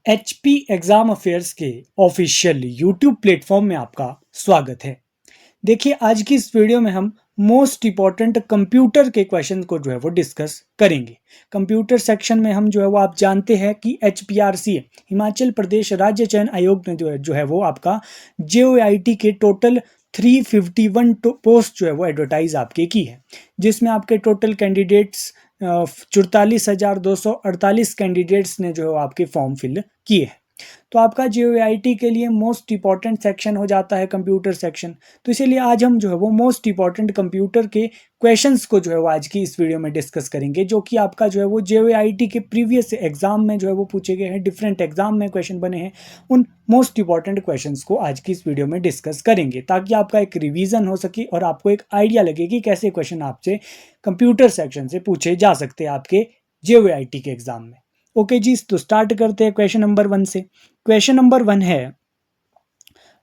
HP exam affairs के official YouTube platform में आपका स्वागत है। देखिए, आज की इस वीडियो में हम मोस्ट इंपॉर्टेंट कंप्यूटर के क्वेश्चन को जो है वो डिस्कस करेंगे। कंप्यूटर सेक्शन में हम जो है वो आप जानते हैं कि एचपीआरसी हिमाचल प्रदेश राज्य चयन आयोग ने जो है वो आपका जेओआईटी के टोटल 351 पोस्ट जो है वो एडवर्टाइज आपके की है, जिसमें आपके टोटल कैंडिडेट्स 44,248 कैंडिडेट्स ने जो है आपके फॉर्म फिल किए हैं। तो आपका जेओआईटी के लिए मोस्ट इंपॉर्टेंट सेक्शन हो जाता है कंप्यूटर सेक्शन। तो इसीलिए आज हम जो है वो मोस्ट इंपॉर्टेंट कंप्यूटर के क्वेश्चंस को जो है वो आज की इस वीडियो में डिस्कस करेंगे, जो कि आपका जो है वो जेओआईटी के प्रीवियस एग्जाम में जो है वो पूछे गए हैं, डिफरेंट एग्जाम में क्वेश्चन बने हैं। उन मोस्ट इंपॉर्टेंट क्वेश्चंस को आज की इस वीडियो में डिस्कस करेंगे, ताकि आपका एक रिवीजन हो सके और आपको एक आइडिया लगे कि कैसे क्वेश्चन आपसे कंप्यूटर सेक्शन से पूछे जा सकते हैं आपके जेओआईटी के एग्जाम में। ओके जी, तो स्टार्ट करते हैं क्वेश्चन नंबर 1 से। क्वेश्चन नंबर 1 है,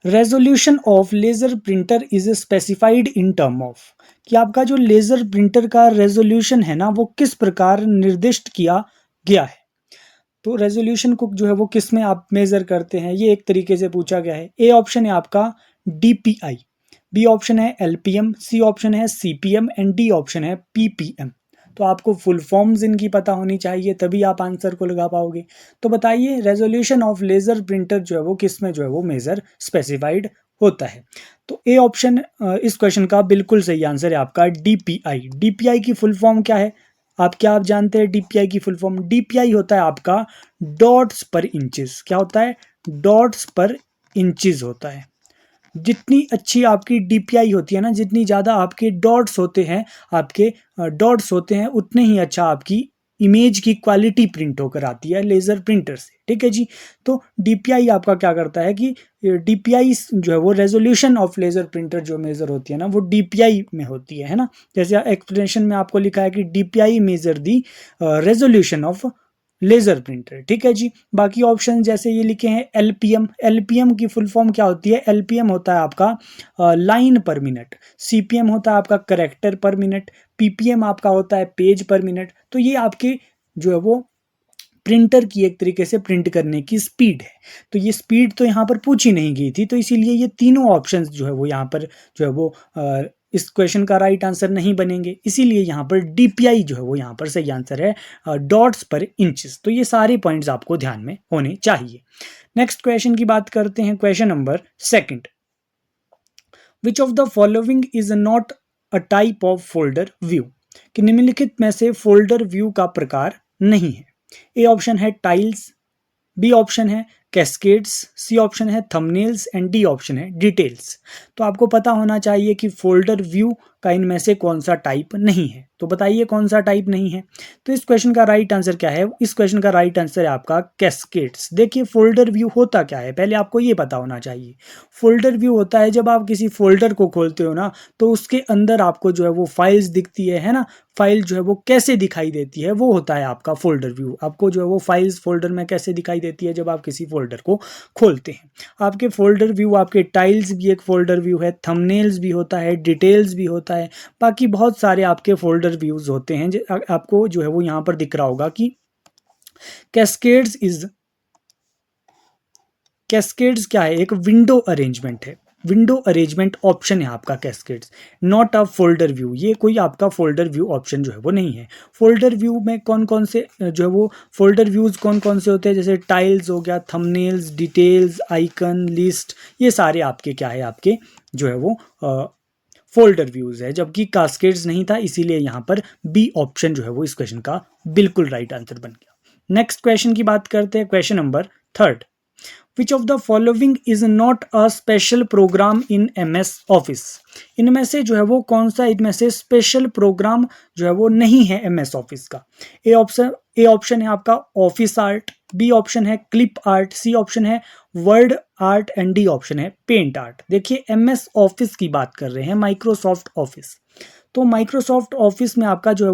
resolution of laser printer is specified in term of. कि आपका जो लेजर प्रिंटर का रेजोल्यूशन है ना, वो किस प्रकार निर्दिष्ट किया गया है। तो रेजोल्यूशन को जो है वो किस में आप मेजर करते हैं, ये एक तरीके से पूछा गया है। ए ऑप्शन है आपका डीपीआई, बी ऑप्शन है एलपीएम, सी ऑप्शन है सीपीएम एंड डी ऑप्शन है पीपीएम। तो आपको फुल फॉर्म्स इनकी पता होनी चाहिए, तभी आप आंसर को लगा पाओगे। तो बताइए, रेजोल्यूशन ऑफ लेजर प्रिंटर जो है वो किस में जो है वो मेजर स्पेसिफाइड होता है। तो ए ऑप्शन इस क्वेश्चन का बिल्कुल सही आंसर है आपका डीपीआई। डीपीआई की फुल फॉर्म क्या है, आप जानते हैं डीपीआई की फुल फॉर्म? डीपीआई होता है आपका डॉट्स पर इंचेस। क्या होता है? डॉट्स पर इंचेस होता है। जितनी अच्छी आपकी डीपीआई होती है ना, जितनी ज़्यादा आपके डॉट्स होते हैं, उतने ही अच्छा आपकी इमेज की क्वालिटी प्रिंट होकर आती है लेज़र प्रिंटर से। ठीक है जी। तो डीपीआई आपका क्या करता है कि डीपीआई जो है वो रेजोल्यूशन ऑफ लेज़र प्रिंटर जो मेज़र होती है ना, वो डीपीआई में होती है ना। जैसे एक्सप्लेनेशन में आपको लिखा है कि DPI measure the resolution of laser printer. ठीक है जी। बाकी ऑप्शन जैसे ये लिखे हैं एलपीएम। एलपीएम की फुल फॉर्म क्या होती है? एलपीएम होता है आपका लाइन पर मिनट। सीपीएम होता है आपका करेक्टर पर मिनट। पीपीएम आपका होता है पेज पर मिनट। तो ये आपके जो है वो प्रिंटर की एक तरीके से प्रिंट करने की स्पीड है। तो ये स्पीड तो यहाँ पर पूछी नहीं गई थी, तो इसीलिए ये तीनों ऑप्शंस जो है वो यहाँ पर जो है वो इस क्वेश्चन का राइट आंसर नहीं बनेंगे। इसीलिए यहाँ पर डीपीआई जो है वो यहाँ पर सही आंसर है, डॉट्स पर इंचेस। तो ये सारे पॉइंट्स आपको ध्यान में होने चाहिए। नेक्स्ट क्वेश्चन की बात करते हैं। Question number 2, which of the following is not a type of folder view. कि निम्नलिखित में से फोल्डर व्यू का प्रकार नहीं है। ए ऑप्शन है टाइल्स, बी ऑप्शन है कैस्केड्स, सी ऑप्शन है थंबनेल्स एंड डी ऑप्शन है डिटेल्स। तो आपको पता होना चाहिए कि फोल्डर व्यू का इनमें से कौन सा टाइप नहीं है। तो बताइए कौन सा टाइप नहीं है। तो इस क्वेश्चन का राइट आंसर क्या है? इस क्वेश्चन का राइट आंसर है आपका कैस्केड्स। देखिए, फोल्डर व्यू होता क्या है, पहले आपको ये पता होना चाहिए। फोल्डर व्यू होता है जब आप किसी फोल्डर को खोलते हो ना, तो उसके अंदर आपको जो है वो फाइल्स दिखती है ना। फाइल जो है वो कैसे दिखाई देती है, वो होता है आपका फोल्डर व्यू। आपको जो है वो फाइल्स फोल्डर में कैसे दिखाई देती है जब आप किसी फोल्डर को खोलते हैं। आपके फोल्डर व्यू, आपके टाइल्स भी एक फोल्डर व्यू है, थंबनेल्स भी होता है, डिटेल्स भी होता है, बाकी बहुत सारे आपके फोल्डर व्यूज होते हैं। आपको जो है वो यहाँ पर दिख रहा होगा कि कैस्केड्स क्या है? एक विंडो अरेंजमेंट है। विंडो अरेंजमेंट ऑप्शन है आपका cascades, not a folder view. ये कोई आपका फोल्डर व्यू ऑप्शन जो है वो नहीं है। फोल्डर व्यू में कौन कौन से जो है वो फोल्डर व्यूज कौन कौन से होते हैं? जैसे टाइल्स हो गया, थंबनेल्स, डिटेल्स, आइकन, लिस्ट, ये सारे आपके क्या है, आपके जो है वो फोल्डर व्यूज है। जबकि कास्केड्स नहीं था, इसीलिए यहाँ पर बी ऑप्शन जो है वो इस क्वेश्चन का बिल्कुल राइट आंसर बन गया। नेक्स्ट क्वेश्चन की बात करते हैं। Question number 3, which of the following is not a special program in MS office. इनमें से जो है वो कौन सा इनमें से स्पेशल प्रोग्राम जो है वो नहीं है MS ऑफिस का। ए ऑप्शन है आपका ऑफिस आर्ट, बी ऑप्शन है क्लिप आर्ट, सी ऑप्शन है word art and D option है पेंट आर्ट। देखिए, MS ऑफिस की बात कर रहे हैं, माइक्रोसॉफ्ट ऑफिस। तो माइक्रोसॉफ्ट ऑफिस में आपका जो है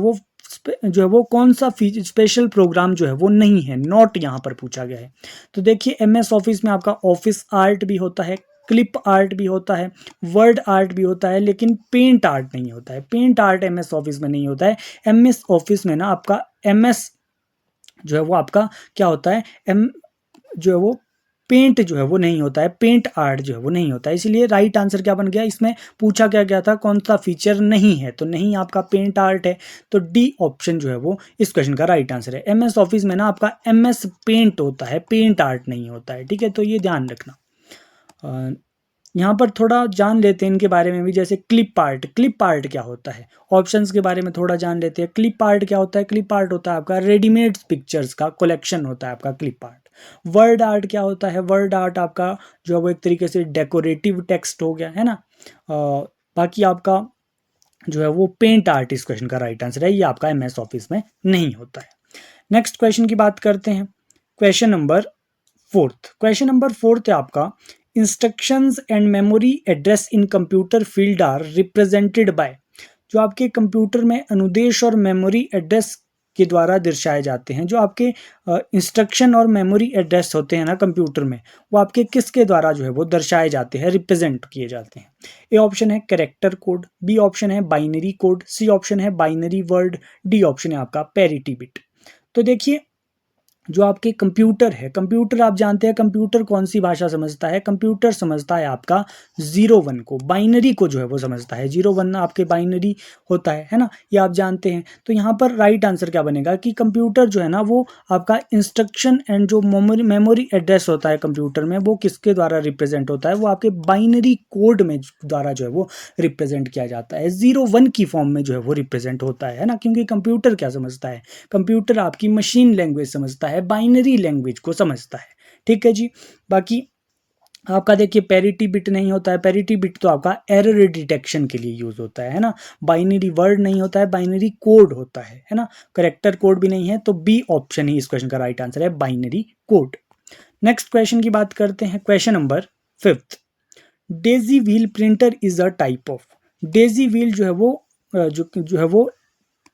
वो कौन सा स्पेशल प्रोग्राम जो है वो नहीं है, नॉट यहाँ पर पूछा गया है। तो देखिए, MS ऑफिस में आपका ऑफिस आर्ट भी होता है, क्लिप आर्ट भी होता है, वर्ड आर्ट भी होता है, लेकिन पेंट आर्ट नहीं होता है। पेंट आर्ट MS ऑफिस में नहीं होता है। MS ऑफिस में ना आपका MS जो है वो आपका क्या होता है, जो है वो पेंट जो है वो नहीं होता है, पेंट आर्ट जो है वो नहीं होता है। इसलिए राइट आंसर क्या बन गया, इसमें पूछा क्या गया था, कौन सा फीचर नहीं है, तो नहीं आपका पेंट आर्ट है, तो डी ऑप्शन जो है वो इस क्वेश्चन का राइट आंसर है। MS ऑफिस में ना आपका MS पेंट होता है, पेंट आर्ट नहीं होता है, ठीक है, तो ये ध्यान रखना। यहाँ पर थोड़ा जान लेते हैं इनके बारे में भी, जैसे क्लिप आर्ट, क्लिप आर्ट क्या होता है, ऑप्शंस के बारे में थोड़ा जान लेते हैं। क्लिप आर्ट क्या होता है, क्लिप आर्ट होता है आपका रेडीमेड पिक्चर्स का कलेक्शन होता है आपका क्लिप आर्ट। वर्ड आर्ट क्या होता है, वर्ड आर्ट आपका जो है वो एक तरीके से डेकोरेटिव टेक्स्ट हो गया है ना। बाकी आपका जो है वो पेंट आर्ट इस क्वेश्चन का राइट आंसर है, ये आपका MS ऑफिस में नहीं होता है। नेक्स्ट क्वेश्चन की बात करते हैं, question number fourth. Question number fourth है आपका, instructions and memory address in computer field are represented by. जो आपके कंप्यूटर में अनुदेश और मेमोरी एड्रेस के द्वारा दर्शाए जाते हैं, जो आपके इंस्ट्रक्शन और मेमोरी एड्रेस होते हैं ना कंप्यूटर में, वो आपके किसके द्वारा जो है वो दर्शाए जाते हैं, रिप्रेजेंट किए जाते हैं। ए ऑप्शन है कैरेक्टर कोड, बी ऑप्शन है बाइनरी कोड, सी ऑप्शन है बाइनरी वर्ड, डी ऑप्शन है आपका पैरिटी बिट। तो देखिए, जो आपके कंप्यूटर है, कंप्यूटर आप जानते हैं कंप्यूटर कौन सी भाषा समझता है, कंप्यूटर समझता है आपका 0 1 को, बाइनरी को जो है वो समझता है, 0 1 आपके बाइनरी होता है ना, ये आप जानते हैं। तो यहाँ पर राइट आंसर क्या बनेगा कि कंप्यूटर जो है ना वो आपका इंस्ट्रक्शन एंड जो मेमोरी एड्रेस होता है कंप्यूटर में, वो किसके द्वारा रिप्रेजेंट होता है, वो आपके बाइनरी कोड में द्वारा जो है वो रिप्रेजेंट किया जाता है, 0 1 की फॉर्म में जो है वो रिप्रेजेंट होता है ना। क्योंकि कंप्यूटर क्या समझता है, कंप्यूटर आपकी मशीन लैंग्वेज समझता है, बाइनरी लैंग्वेज को समझता है, ठीक है जी। बाकी आपका देखिए पैरिटी बिट नहीं होता है, पैरिटी बिट तो आपका एरर डिटेक्शन के लिए यूज होता है ना। बाइनरी वर्ड नहीं होता है, बाइनरी कोड होता है ना। करेक्टर कोड भी नहीं है, तो बी ऑप्शन ही इस क्वेश्चन का राइट आंसर है, बाइनरी कोड। नेक्स्ट क्वेश्चन की बात करते हैं, question number 5। Daisy wheel printer is a type of. Daisy wheel जो है वो जो है वो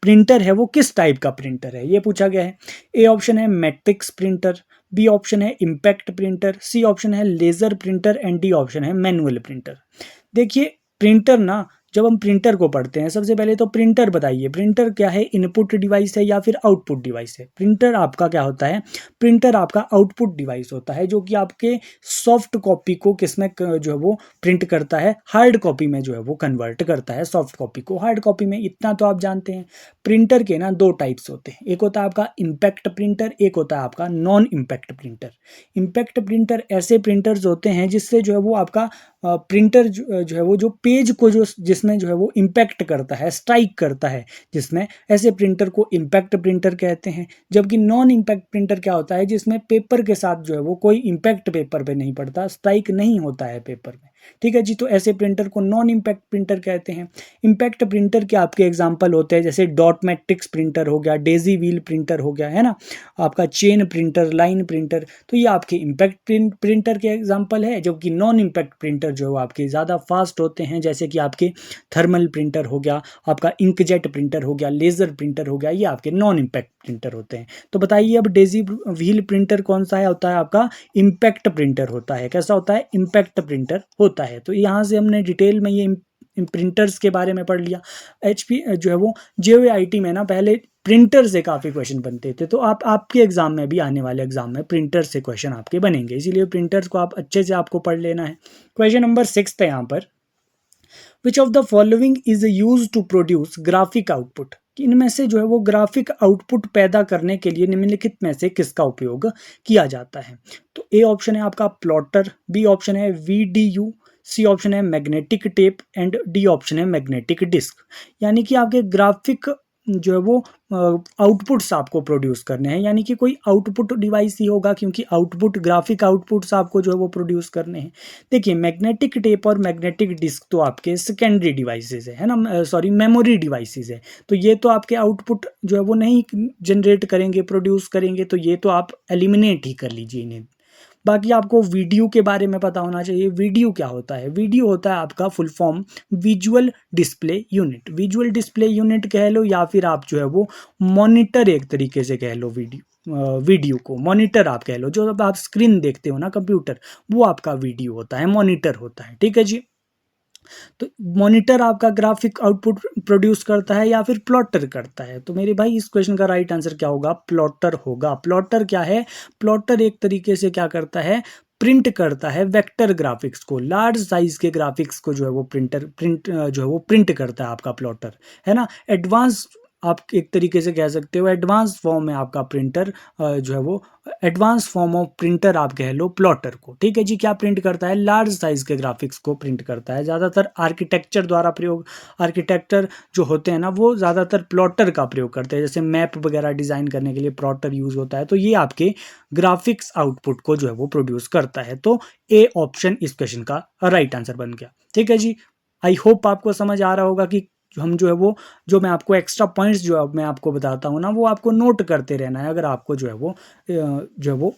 प्रिंटर है, वो किस टाइप का प्रिंटर है, ये पूछा गया है। ए ऑप्शन है मैट्रिक्स प्रिंटर, बी ऑप्शन है इम्पैक्ट प्रिंटर, सी ऑप्शन है laser printer and D option है मैनुअल प्रिंटर। देखिए प्रिंटर ना, जब हम प्रिंटर को पढ़ते हैं, सबसे पहले तो प्रिंटर बताइए, प्रिंटर क्या है, इनपुट डिवाइस है या फिर आउटपुट डिवाइस है। प्रिंटर आपका क्या होता है, प्रिंटर आपका आउटपुट डिवाइस होता है, जो कि आपके सॉफ्ट कॉपी को किसमें जो है वो प्रिंट करता है, हार्ड कॉपी में जो है वो कन्वर्ट करता है, सॉफ्ट कॉपी को हार्ड कॉपी में। इतना तो आप जानते हैं। प्रिंटर के ना 2 टाइप्स होते हैं, एक होता है आपका इम्पैक्ट प्रिंटर, एक होता है आपका non impact printer. Impact printer ऐसे प्रिंटर्स होते हैं जिससे जो है वो आपका प्रिंटर जो है वो जो पेज को जो जिसमें जो है वो इम्पैक्ट करता है, स्ट्राइक करता है, जिसमें ऐसे प्रिंटर को इम्पैक्ट प्रिंटर कहते हैं। जबकि नॉन इम्पैक्ट प्रिंटर क्या होता है, जिसमें पेपर के साथ जो है वो कोई इम्पैक्ट पेपर पे नहीं पड़ता, स्ट्राइक नहीं होता है पेपर में, ठीक है जी। तो ऐसे प्रिंटर को नॉन इम्पैक्ट प्रिंटर कहते हैं। इम्पैक्ट प्रिंटर के आपके एग्जाम्पल होते हैं, जैसे डॉट मैट्रिक्स प्रिंटर हो गया, डेजी व्हील प्रिंटर हो गया, है ना, आपका चेन प्रिंटर, लाइन प्रिंटर। तो ये आपके इम्पैक्ट प्रिंटर के एग्जाम्पल है। जबकि नॉन इम्पैक्ट प्रिंटर जो आपके ज़्यादा फास्ट होते हैं, जैसे कि आपके थर्मल प्रिंटर हो गया, आपका इंकजेट प्रिंटर हो गया, लेजर प्रिंटर हो गया, ये आपके नॉन इम्पैक्ट प्रिंटर होते हैं। तो बताइए अब डेजी व्हील प्रिंटर कौन सा है, होता है आपका इम्पैक्ट प्रिंटर होता है। कैसा होता है, इम्पैक्ट प्रिंटर होता है। तो यहाँ से हमने डिटेल में ये प्रिंटर्स के बारे में पढ़ लिया। HP जो है वो JOIT में ना पहले प्रिंटर से काफ़ी क्वेश्चन बनते थे, तो आपके एग्जाम में भी, आने वाले एग्जाम में प्रिंटर से क्वेश्चन आपके बनेंगे, इसीलिए प्रिंटर्स को आप अच्छे से आपको पढ़ लेना है। क्वेश्चन नंबर 6 है यहाँ पर, which of the following is use to produce graphic output. इनमें से जो है वो ग्राफिक आउटपुट पैदा करने के लिए निम्नलिखित में से किसका उपयोग किया जाता है। तो ए ऑप्शन है आपका प्लॉटर, बी ऑप्शन है VDU, सी ऑप्शन है magnetic tape and D option है मैग्नेटिक डिस्क। यानी कि आपके ग्राफिक जो है वो आउटपुट्स आपको प्रोड्यूस करने हैं, यानी कि कोई आउटपुट डिवाइस ही होगा, क्योंकि आउटपुट ग्राफिक आउटपुट्स आपको जो है वो प्रोड्यूस करने हैं। देखिए मैग्नेटिक टेप और मैग्नेटिक डिस्क तो आपके सेकेंडरी डिवाइसेस है ना, सॉरी मेमोरी डिवाइसेस है। तो ये तो आपके आउटपुट जो है वो नहीं जनरेट करेंगे, प्रोड्यूस करेंगे, तो ये तो आप एलिमिनेट ही कर लीजिए इन्हें। बाकी आपको वीडियो के बारे में पता होना चाहिए। वीडियो क्या होता है, वीडियो होता है आपका full form visual display unit. Visual display unit कह लो, या फिर आप जो है वो मॉनिटर एक तरीके से कह लो, वीडियो को मॉनिटर आप कह लो। जो आप स्क्रीन देखते हो ना कंप्यूटर, वो आपका वीडियो होता है, मॉनिटर होता है, ठीक है जी। तो मॉनिटर आपका ग्राफिक आउटपुट प्रोड्यूस करता है या फिर प्लॉटर करता है? तो मेरे भाई इस क्वेश्चन का राइट आंसर क्या होगा? प्लॉटर होगा। प्लॉटर क्या है? प्लॉटर एक तरीके से क्या करता है? प्रिंट करता है वेक्टर ग्राफिक्स को, लार्ज साइज के ग्राफिक्स को जो है वो प्रिंट जो है वो प्रिंट करता है आपका प्लॉटर, है ना। एडवांस, आप एक तरीके से कह सकते हो एडवांस फॉर्म में आपका प्रिंटर जो है वो एडवांस फॉर्म ऑफ प्रिंटर आप कह लो प्लॉटर को, ठीक है जी। क्या प्रिंट करता है? लार्ज साइज के ग्राफिक्स को प्रिंट करता है। ज़्यादातर आर्किटेक्चर द्वारा प्रयोग, आर्किटेक्टर जो होते हैं ना वो ज़्यादातर प्लॉटर का प्रयोग करते हैं, जैसे मैप वगैरह डिज़ाइन करने के लिए प्लॉटर यूज़ होता है। तो ये आपके ग्राफिक्स आउटपुट को जो है वो प्रोड्यूस करता है। तो ए ऑप्शन इस क्वेश्चन का राइट आंसर बन गया, ठीक है जी। आई होप आपको समझ आ रहा होगा कि हम जो है वो, जो मैं आपको एक्स्ट्रा पॉइंट्स जो है मैं आपको बताता हूँ ना, वो आपको नोट करते रहना है अगर आपको जो है वो जो है वो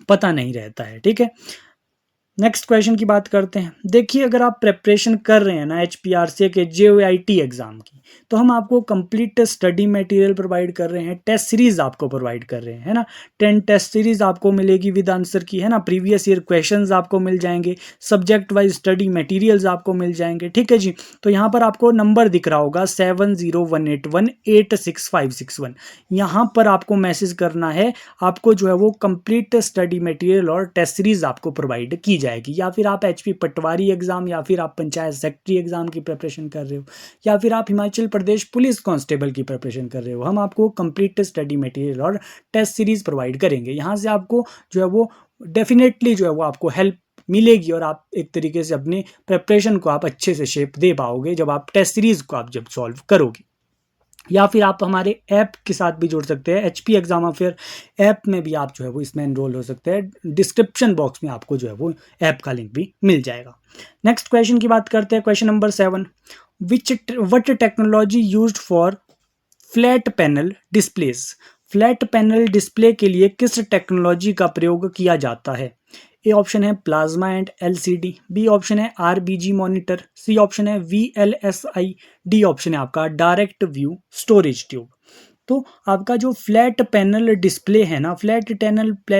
पता नहीं रहता है, ठीक है। नेक्स्ट क्वेश्चन की बात करते हैं। देखिए, अगर आप प्रेपरेशन कर रहे हैं ना HPRC के JOIT एग्जाम की, तो हम आपको कंप्लीट स्टडी मटेरियल प्रोवाइड कर रहे हैं, टेस्ट सीरीज आपको प्रोवाइड कर रहे हैं, है ना। 10 टेस्ट सीरीज आपको मिलेगी विद आंसर की, है ना। प्रीवियस ईयर क्वेश्चंस आपको मिल जाएंगे, सब्जेक्ट वाइज स्टडी मटेरियल्स आपको मिल जाएंगे, ठीक है जी। तो यहाँ पर आपको नंबर दिख रहा होगा 7018186561। यहाँ पर आपको मैसेज करना है, आपको जो है वो कंप्लीट स्टडी मटेरियल और टेस्ट सीरीज आपको प्रोवाइड की जाएगी। या फिर आप HP पटवारी एग्जाम, या फिर आप पंचायत सेक्रेटरी एग्जाम की प्रिपरेशन कर रहे हो, या फिर आप हिमाचल प्रदेश पुलिस कांस्टेबल की प्रिपरेशन कर रहे हो, हम आपको कंप्लीट स्टडी मटेरियल और टेस्ट सीरीज प्रोवाइड करेंगे। यहाँ से आपको जो है वो डेफिनेटली जो है वो आपको हेल्प मिलेगी, और आप एक तरीके से अपनी प्रिपरेशन को आप अच्छे से शेप दे पाओगे जब आप टेस्ट सीरीज को आप जब सॉल्व करोगे। या फिर आप हमारे ऐप के साथ भी जुड़ सकते हैं, HP एग्जाम अफेयर ऐप में भी आप जो है वो इसमें एनरोल हो सकते हैं। डिस्क्रिप्शन बॉक्स में आपको जो है वो ऐप का लिंक भी मिल जाएगा। नेक्स्ट क्वेश्चन की बात करते हैं, question number 7। What technology used for flat panel displays? Flat panel display के लिए किस टेक्नोलॉजी का प्रयोग किया जाता है? ए ऑप्शन है plasma and LCD, B option है RBG मॉनिटर, सी ऑप्शन है VLSI, डी ऑप्शन है आपका डायरेक्ट व्यू स्टोरेज ट्यूब। तो आपका जो फ्लैट पैनल डिस्प्ले है ना, फ्लैट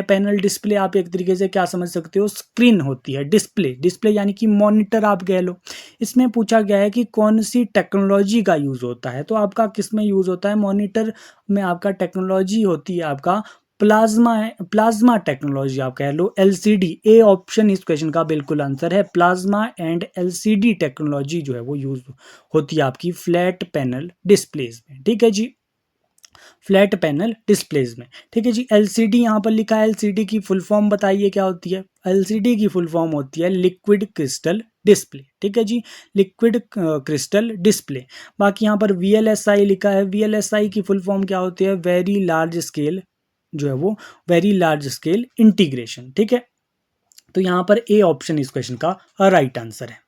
पैनल डिस्प्ले आप एक तरीके से क्या समझ सकते हो, स्क्रीन होती है, डिस्प्ले, डिस्प्ले यानी कि मॉनिटर आप कह लो। इसमें पूछा गया है कि कौन सी टेक्नोलॉजी का यूज़ होता है, तो आपका किस में यूज़ होता है? मॉनिटर में आपका टेक्नोलॉजी होती है आपका प्लाज्मा, प्लाज्मा टेक्नोलॉजी आप कह लो, LCD। ए ऑप्शन इस क्वेश्चन का बिल्कुल आंसर है, प्लाज्मा एंड LCD टेक्नोलॉजी जो है वो यूज होती है आपकी फ्लैट पैनल डिस्प्लेज में, ठीक है जी। फ्लैट पैनल डिस्प्लेज में, ठीक है जी। LCD यहाँ पर लिखा है, LCD की फुल फॉर्म बताइए क्या होती है? LCD की फुल फॉर्म होती है लिक्विड क्रिस्टल डिस्प्ले, ठीक है जी, लिक्विड क्रिस्टल डिस्प्ले। बाकी यहाँ पर VLSI लिखा है, VLSI की फुल फॉर्म क्या होती है? वेरी लार्ज स्केल जो है वो, वेरी लार्ज स्केल इंटीग्रेशन, ठीक है। तो यहाँ पर ए ऑप्शन इस क्वेश्चन का राइट आंसर है।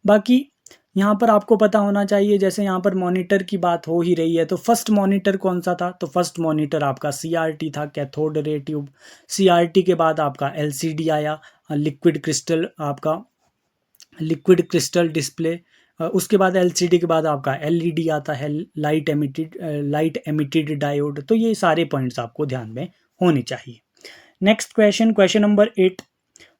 बाकी यहाँ पर आपको पता होना चाहिए, जैसे यहाँ पर मॉनिटर की बात हो ही रही है, तो फर्स्ट मॉनिटर कौन सा था? तो फर्स्ट मॉनिटर आपका CRT था, कैथोड रे ट्यूब। CRT के बाद आपका LCD आया, लिक्विड क्रिस्टल, आपका लिक्विड क्रिस्टल डिस्प्ले। उसके बाद LCD के बाद आपका LED आता है, लाइट एमिटेड डायोड। तो ये सारे पॉइंट्स आपको ध्यान में होने चाहिए। Next question, question number 8।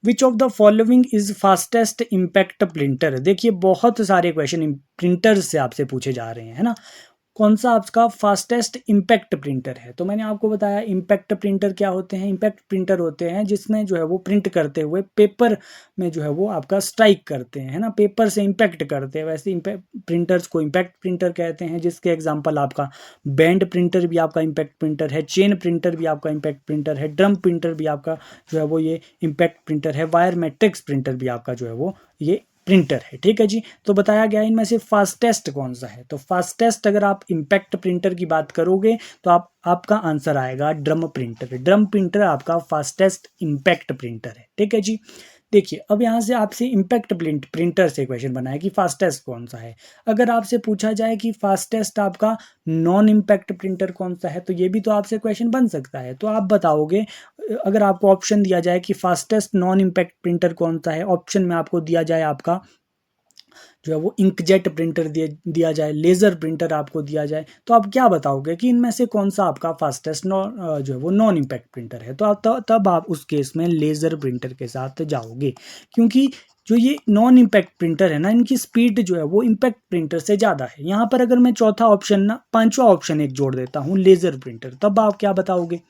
Which of the following is fastest impact printer? देखिए, बहुत सारे क्वेश्चन प्रिंटर से आपसे पूछे जा रहे हैं, है ना। कौन सा आपका फास्टेस्ट इम्पैक्ट प्रिंटर है? तो मैंने आपको बताया इम्पैक्ट प्रिंटर क्या होते हैं। इम्पैक्ट प्रिंटर होते हैं जिसमें जो है वो प्रिंट करते हुए पेपर में जो है वो आपका स्ट्राइक करते हैं, है ना, पेपर से इम्पैक्ट करते हैं। वैसे इम्पैक्ट प्रिंटर्स को इम्पैक्ट प्रिंटर कहते हैं, जिसके एग्जांपल आपका बैंड प्रिंटर भी आपका इम्पैक्ट प्रिंटर है, चेन प्रिंटर भी आपका इम्पैक्ट प्रिंटर है, ड्रम प्रिंटर भी आपका जो है वो ये इम्पैक्ट प्रिंटर है, वायर मैट्रिक्स प्रिंटर भी आपका जो है वो ये प्रिंटर है, ठीक है जी। तो बताया गया इनमें से फास्टेस्ट कौन सा है? तो फास्टेस्ट अगर आप इम्पैक्ट प्रिंटर की बात करोगे तो आपका आंसर आएगा ड्रम प्रिंटर। ड्रम प्रिंटर आपका फास्टेस्ट इम्पैक्ट प्रिंटर है, ठीक है जी। देखिए, अब यहाँ से आपसे इम्पैक्ट प्रिंटर से क्वेश्चन बनाया कि फास्टेस्ट कौन सा है। अगर आपसे पूछा जाए कि फास्टेस्ट आपका नॉन इम्पैक्ट प्रिंटर कौन सा है, तो ये भी तो आपसे क्वेश्चन बन सकता है। तो आप बताओगे, अगर आपको ऑप्शन दिया जाए कि फास्टेस्ट नॉन इम्पैक्ट प्रिंटर कौन सा है, ऑप्शन में आपको दिया जाए आपका जो है वो इंकजेट प्रिंटर दिया जाए, लेज़र प्रिंटर आपको दिया जाए, तो आप क्या बताओगे कि इनमें से कौन सा आपका फास्टेस्ट जो है वो नॉन इम्पैक्ट प्रिंटर है? तो आप तब आप उस केस में लेज़र प्रिंटर के साथ जाओगे, क्योंकि जो ये नॉन इम्पैक्ट प्रिंटर है ना, इनकी स्पीड जो है वो इम्पैक्ट प्रिंटर से ज़्यादा है। यहाँ पर अगर मैं चौथा ऑप्शन ना पांचवा ऑप्शन एक जोड़ देता हूँ, लेज़र प्रिंटर, तब आप क्या बताओगे?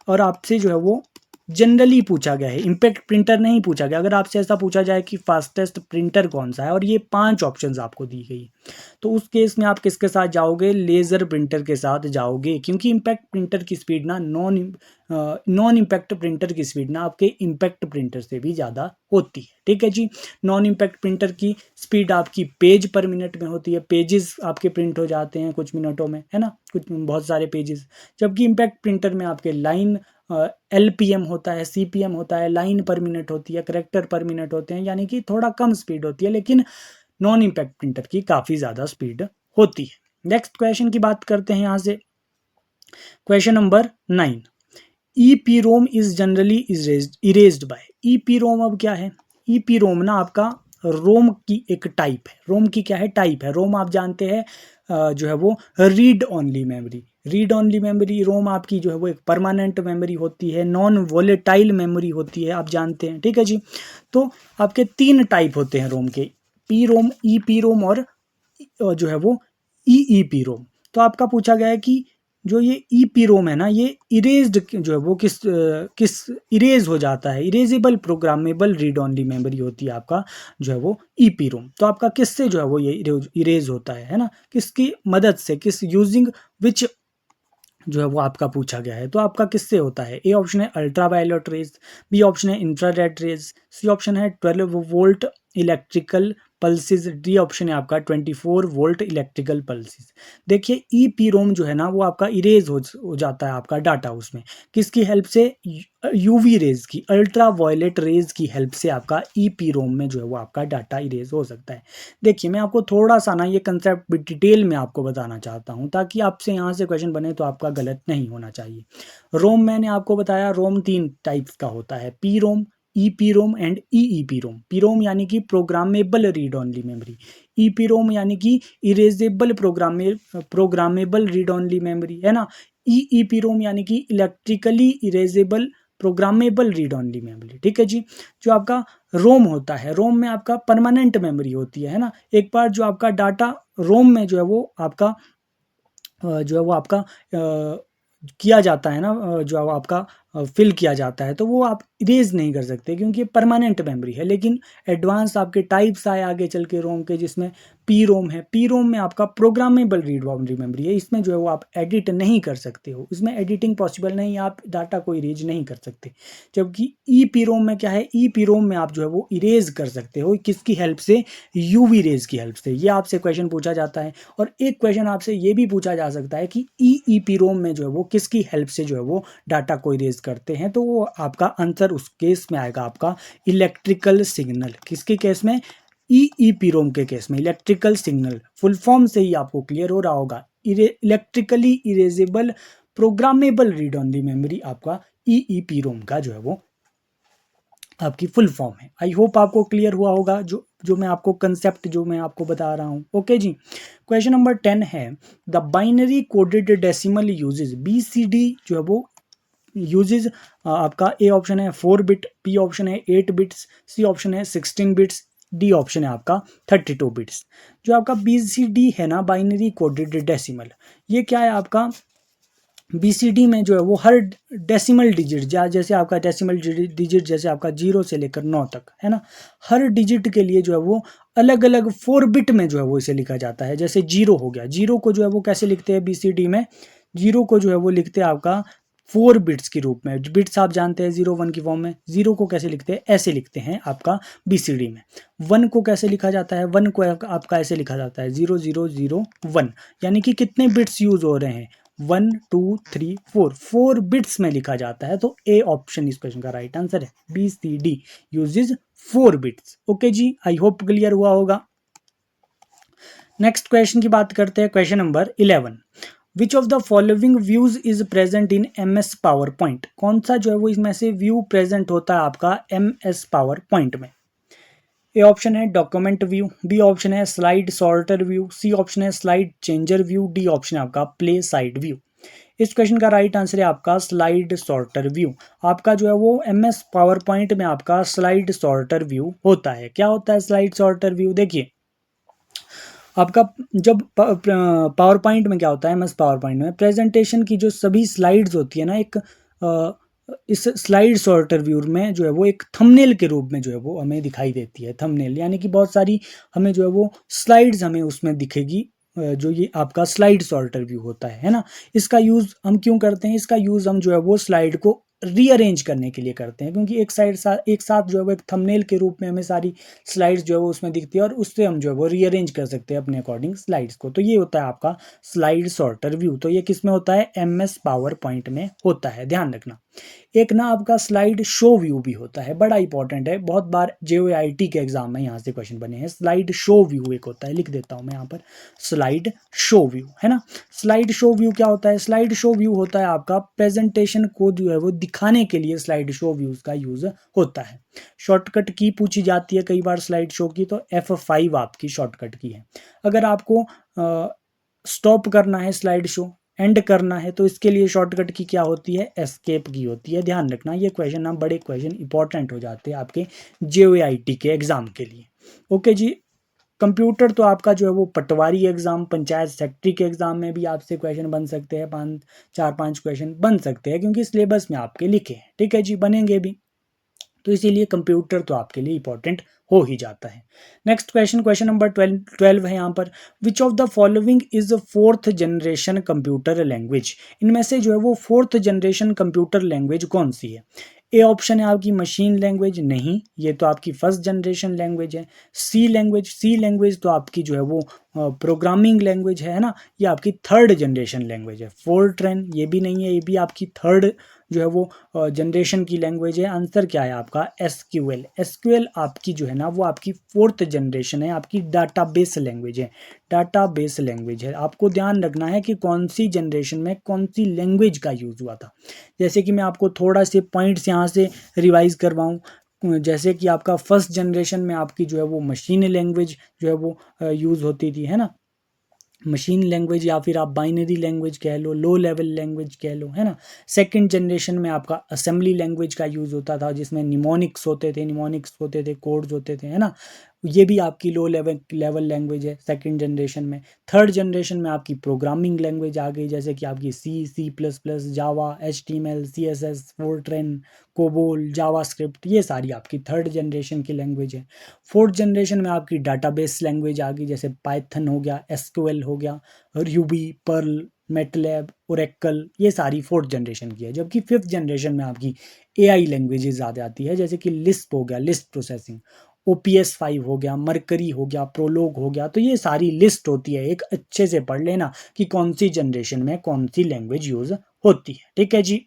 और आपसे जो है वो जनरली पूछा गया है, इम्पैक्ट प्रिंटर नहीं पूछा गया। अगर आपसे ऐसा पूछा जाए कि फास्टेस्ट प्रिंटर कौन सा है और ये 5 ऑप्शंस आपको दी गई, तो उस केस में आप किसके साथ जाओगे? लेज़र प्रिंटर के साथ जाओगे, क्योंकि इम्पैक्ट प्रिंटर की स्पीड ना नॉन इम्पैक्ट प्रिंटर की स्पीड ना आपके इम्पैक्ट प्रिंटर से भी ज़्यादा होती है। ठीक है जी। नॉन इम्पैक्ट प्रिंटर की स्पीड आपकी पेज पर मिनट में होती है, पेजेस आपके प्रिंट हो जाते हैं कुछ मिनटों में, है ना, कुछ बहुत सारे पेजेस। जबकि इम्पैक्ट प्रिंटर में आपके लाइन LPM होता है, CPM होता है, लाइन पर मिनट होती है, करेक्टर पर मिनट होते हैं, यानी कि थोड़ा कम स्पीड होती है, लेकिन नॉन इम्पैक्ट प्रिंटर की काफ़ी ज़्यादा स्पीड होती है। नेक्स्ट क्वेश्चन की बात करते हैं यहाँ से, question number 9। EPROM is generally erased by. EPROM अब क्या है? EPROM ना आपका रोम की एक टाइप है। रोम की क्या है? टाइप है। रोम आप जानते हैं जो है वो read only memory. Read only memory रोम आपकी जो है वो एक परमानेंट मेमोरी होती है, नॉन वोलेटाइल मेमोरी होती है, आप जानते हैं। ठीक है जी। तो आपके 3 टाइप होते हैं रोम के, PROM, EPROM और जो है वो EEPROM। तो आपका पूछा गया है कि जो ये EPROM है ना, ये इरेज्ड जो है वो किस इरेज हो जाता है, erasable programmable read only memory होती है आपका जो है वो EPROM। तो आपका किससे जो है वो ये इरेज होता है ना, किसकी मदद से, किस यूजिंग विच जो है वो आपका पूछा गया है। तो आपका किससे होता है? ए ऑप्शन है अल्ट्रावायलेट रेज, बी ऑप्शन है इंफ्रारेड रेज, सी ऑप्शन है 12 volt electrical pulses, D option है आपका 24 वोल्ट इलेक्ट्रिकल पल्सेस। देखिए EPROM जो है ना वो आपका इरेज हो जाता है आपका डाटा उसमें, किसकी हेल्प से? UV रेज की, अल्ट्रा वायलेट रेज की हेल्प से आपका EPROM में जो है वो आपका डाटा इरेज हो सकता है। देखिए मैं आपको थोड़ा सा ना ये कंसेप्ट डिटेल में आपको बताना चाहता हूँ, ताकि आपसे यहाँ से क्वेश्चन बने तो आपका गलत नहीं होना चाहिए। रोम मैंने आपको बताया, रोम 3 टाइप्स का होता है, PROM, EPROM and EEPROM। PROM यानी कि programmable read only memory, EPROM यानी कि erasable programmable read only memory, है ना। EEPROM यानी कि electrically erasable programmable read only memory. ठीक है जी। जो आपका रोम होता है, रोम में आपका परमानेंट मेमोरी होती है ना। एक बार जो आपका डाटा रोम में जो है वो आपका जो है वो आपका किया जाता है ना, जो आपका फिल किया जाता है, तो वो आप इरेज नहीं कर सकते, क्योंकि परमानेंट मेमोरी है। लेकिन एडवांस आपके टाइप्स आए आगे चल के रोम के, जिसमें PROM है। PROM में आपका प्रोग्रामेबल रीड ओनली मेमोरी है, इसमें जो है वो आप एडिट नहीं कर सकते हो, इसमें एडिटिंग पॉसिबल नहीं, आप डाटा को इरेज नहीं कर सकते। जबकि EPROM में क्या है? EPROM में आप जो है वो इरेज कर सकते हो, किसकी हेल्प से? UV रेज की हेल्प से। ये आपसे क्वेश्चन पूछा जाता है। और एक क्वेश्चन आपसे ये भी पूछा जा सकता है कि EEPROM में जो है वो किसकी हेल्प से जो है वो डाटा को इरेज करते हैं, तो वो आपका आंसर उस केस में आएगा आपका इलेक्ट्रिकल सिग्नल। किसके केस में? EEPROM के केस में इलेक्ट्रिकल सिग्नल। फुल फॉर्म से ही आपको क्लियर हो रहा होगा, electrically erasable programmable read only memory आपका EEPROM का जो है वो आपकी फुल फॉर्म है। आई होप आपको क्लियर हुआ होगा जो जो मैं आपको कंसेप्ट जो मैं आपको बता रहा हूँ। ओके जी। क्वेश्चन नंबर 10 है, the binary coded decimal uses, BCD जो है वो यूजेज आपका ए ऑप्शन है 4 बिट, बी ऑप्शन है 8 बिट्स, सी ऑप्शन है 16 बिट्स, डी ऑप्शन है आपका 32 बिट्स। जो आपका BCD है ना, बाइनरी कोडेड डेसिमल, ये क्या है आपका? BCD में जो है वो हर डेसिमल डिजिट, जैसे आपका डेसिमल डिजिट जैसे आपका 0 से लेकर 9 तक, है ना, हर डिजिट के लिए जो है वो अलग अलग 4 बिट में जो है वो इसे लिखा जाता है। जैसे 0 हो गया, 0 को जो है वो कैसे लिखते हैं BCD में? 0 को जो है वो लिखते हैं आपका 4 बिट्स के रूप में। बिट्स आप जानते हैं 0 1 की फॉर्म में। 0 को कैसे लिखते हैं? ऐसे लिखते हैं आपका BCD में। 1 को कैसे लिखा जाता है? 1 को आपका ऐसे लिखा जाता है 0 0 0 1, यानी कि कितने बिट्स यूज हो रहे हैं? 1 2 3 4, 4 बिट्स में लिखा जाता है। तो ए ऑप्शन इस क्वेश्चन का राइट आंसर है, BCD यूजेज 4 बिट्स। ओके जी, आई होप क्लियर हुआ होगा। नेक्स्ट क्वेश्चन की बात करते हैं, question number 11। Which of the following views is present in MS power point? कौन सा जो है वो इसमें से व्यू प्रेजेंट होता है आपका MS पावर पॉइंट में? ए ऑप्शन है डॉक्यूमेंट व्यू, बी ऑप्शन है slide sorter view, C option है slide changer view, D option है आपका प्ले साइड व्यू। इस क्वेश्चन का राइट आंसर है आपका स्लाइड सॉर्टर व्यू। आपका जो है वो MS पावर पॉइंट में आपका स्लाइड सॉर्टर व्यू होता है। क्या होता है स्लाइड सॉर्टर व्यू? देखिए आपका जब पावर पॉइंट में क्या होता है, MS पावर पॉइंट में प्रेजेंटेशन की जो सभी स्लाइड्स होती है ना, एक इस स्लाइड सॉर्टर व्यू में जो है वो एक थंबनेल के रूप में जो है वो हमें दिखाई देती है। थंबनेल यानी कि बहुत सारी हमें जो है वो स्लाइड्स हमें उसमें दिखेगी, जो ये आपका स्लाइड सॉर्टर व्यू होता है ना। इसका यूज़ हम क्यों करते हैं? इसका यूज़ हम जो है वो स्लाइड को रीअरेंज करने के लिए करते हैं, क्योंकि एक साथ जो है वो एक थंबनेल के रूप में हमें सारी स्लाइड्स जो है वो उसमें दिखती है और उससे हम जो है वो रीअरेंज कर सकते हैं अपने अकॉर्डिंग स्लाइड्स को। तो ये होता है आपका स्लाइड सॉर्टर व्यू। तो ये किस में होता है? MS पावर पॉइंट में होता है, ध्यान रखना। एक ना आपका स्लाइड शो व्यू भी होता है, बड़ा इंपॉर्टेंट है, बहुत बार JOIT के एग्जाम में यहाँ से क्वेश्चन बने हैं। स्लाइड शो व्यू एक होता है, लिख देता हूँ मैं यहाँ पर, स्लाइड शो व्यू है ना। स्लाइड शो व्यू क्या होता है? स्लाइड शो व्यू होता है आपका प्रेजेंटेशन को जो है वो दिखाने के लिए स्लाइड शो व्यूज का यूज होता है। शॉर्टकट की पूछी जाती है कई बार स्लाइड शो की, तो F5 आपकी शॉर्टकट की है। अगर आपको स्टॉप करना है स्लाइड शो, एंड करना है, तो इसके लिए शॉर्टकट की क्या होती है? एस्केप की होती है। ध्यान रखना, ये क्वेश्चन ना बड़े क्वेश्चन इंपॉर्टेंट हो जाते हैं आपके JOIT के एग्जाम के लिए। ओके जी। कंप्यूटर तो आपका जो है वो पटवारी एग्जाम, पंचायत सेक्रेटरी के एग्जाम में भी आपसे क्वेश्चन बन सकते हैं, 4-5 क्वेश्चन बन सकते हैं, क्योंकि सिलेबस में आपके लिखे हैं। ठीक है जी, बनेंगे भी, तो इसीलिए कंप्यूटर तो आपके लिए इंपॉर्टेंट हो ही जाता है। नेक्स्ट क्वेश्चन, क्वेश्चन नंबर 12 है यहाँ पर। Which of the following is fourth generation computer language? इनमें से जो है वो फोर्थ जनरेशन कंप्यूटर लैंग्वेज कौन सी है? ए ऑप्शन है आपकी मशीन लैंग्वेज, नहीं, ये तो आपकी फर्स्ट जनरेशन लैंग्वेज है। सी लैंग्वेज तो आपकी जो है वो प्रोग्रामिंग लैंग्वेज है ना, ये आपकी थर्ड जनरेशन लैंग्वेज है। फोर्ट्रेन ये भी नहीं है, ये भी आपकी थर्ड जो है वो जनरेशन की लैंग्वेज है। आंसर क्या है आपका? SQL आपकी जो है ना वो आपकी फोर्थ जनरेशन है, आपकी डाटाबेस लैंग्वेज है। डाटाबेस लैंग्वेज है। आपको ध्यान रखना है कि कौन सी जनरेशन में कौन सी लैंग्वेज का यूज़ हुआ था। जैसे कि मैं आपको थोड़ा से पॉइंट्स यहाँ से रिवाइज करवाऊँ, जैसे कि आपका फर्स्ट जनरेशन में आपकी जो है वो मशीन लैंग्वेज जो है वो यूज़ होती थी, है ना। मशीन लैंग्वेज या फिर आप बाइनरी लैंग्वेज कह लो, लो लेवल लैंग्वेज कह लो, है ना। सेकंड जनरेशन में आपका असेंबली लैंग्वेज का यूज़ होता था, जिसमें निमोनिक्स होते थे, कोड्स होते थे, है ना। ये भी आपकी लो लेवल लैंग्वेज है सेकंड जनरेशन में। थर्ड जनरेशन में आपकी प्रोग्रामिंग लैंग्वेज आ गई, जैसे कि आपकी C++, जावा, HTML, CSS, Fortran, COBOL, JavaScript, ये सारी आपकी थर्ड जनरेशन की लैंग्वेज है। फोर्थ जनरेशन में आपकी डाटाबेस लैंग्वेज आ गई, जैसे पाइथन हो गया, SQL हो गया, रूबी, पर्ल, मैटलैब, ओरेकल, ये सारी फोर्थ जनरेशन की है। जबकि फिफ्थ जनरेशन में आपकी AI लैंग्वेजेस ज़्यादा आती है, जैसे कि लिस्प हो गया, लिस्ट प्रोसेसिंग, OPS5 हो गया, मरकरी हो गया, प्रोलोग हो गया। तो ये सारी लिस्ट होती है, एक अच्छे से पढ़ लेना कि कौन सी जनरेशन में कौन सी लैंग्वेज यूज़ होती है। ठीक है जी।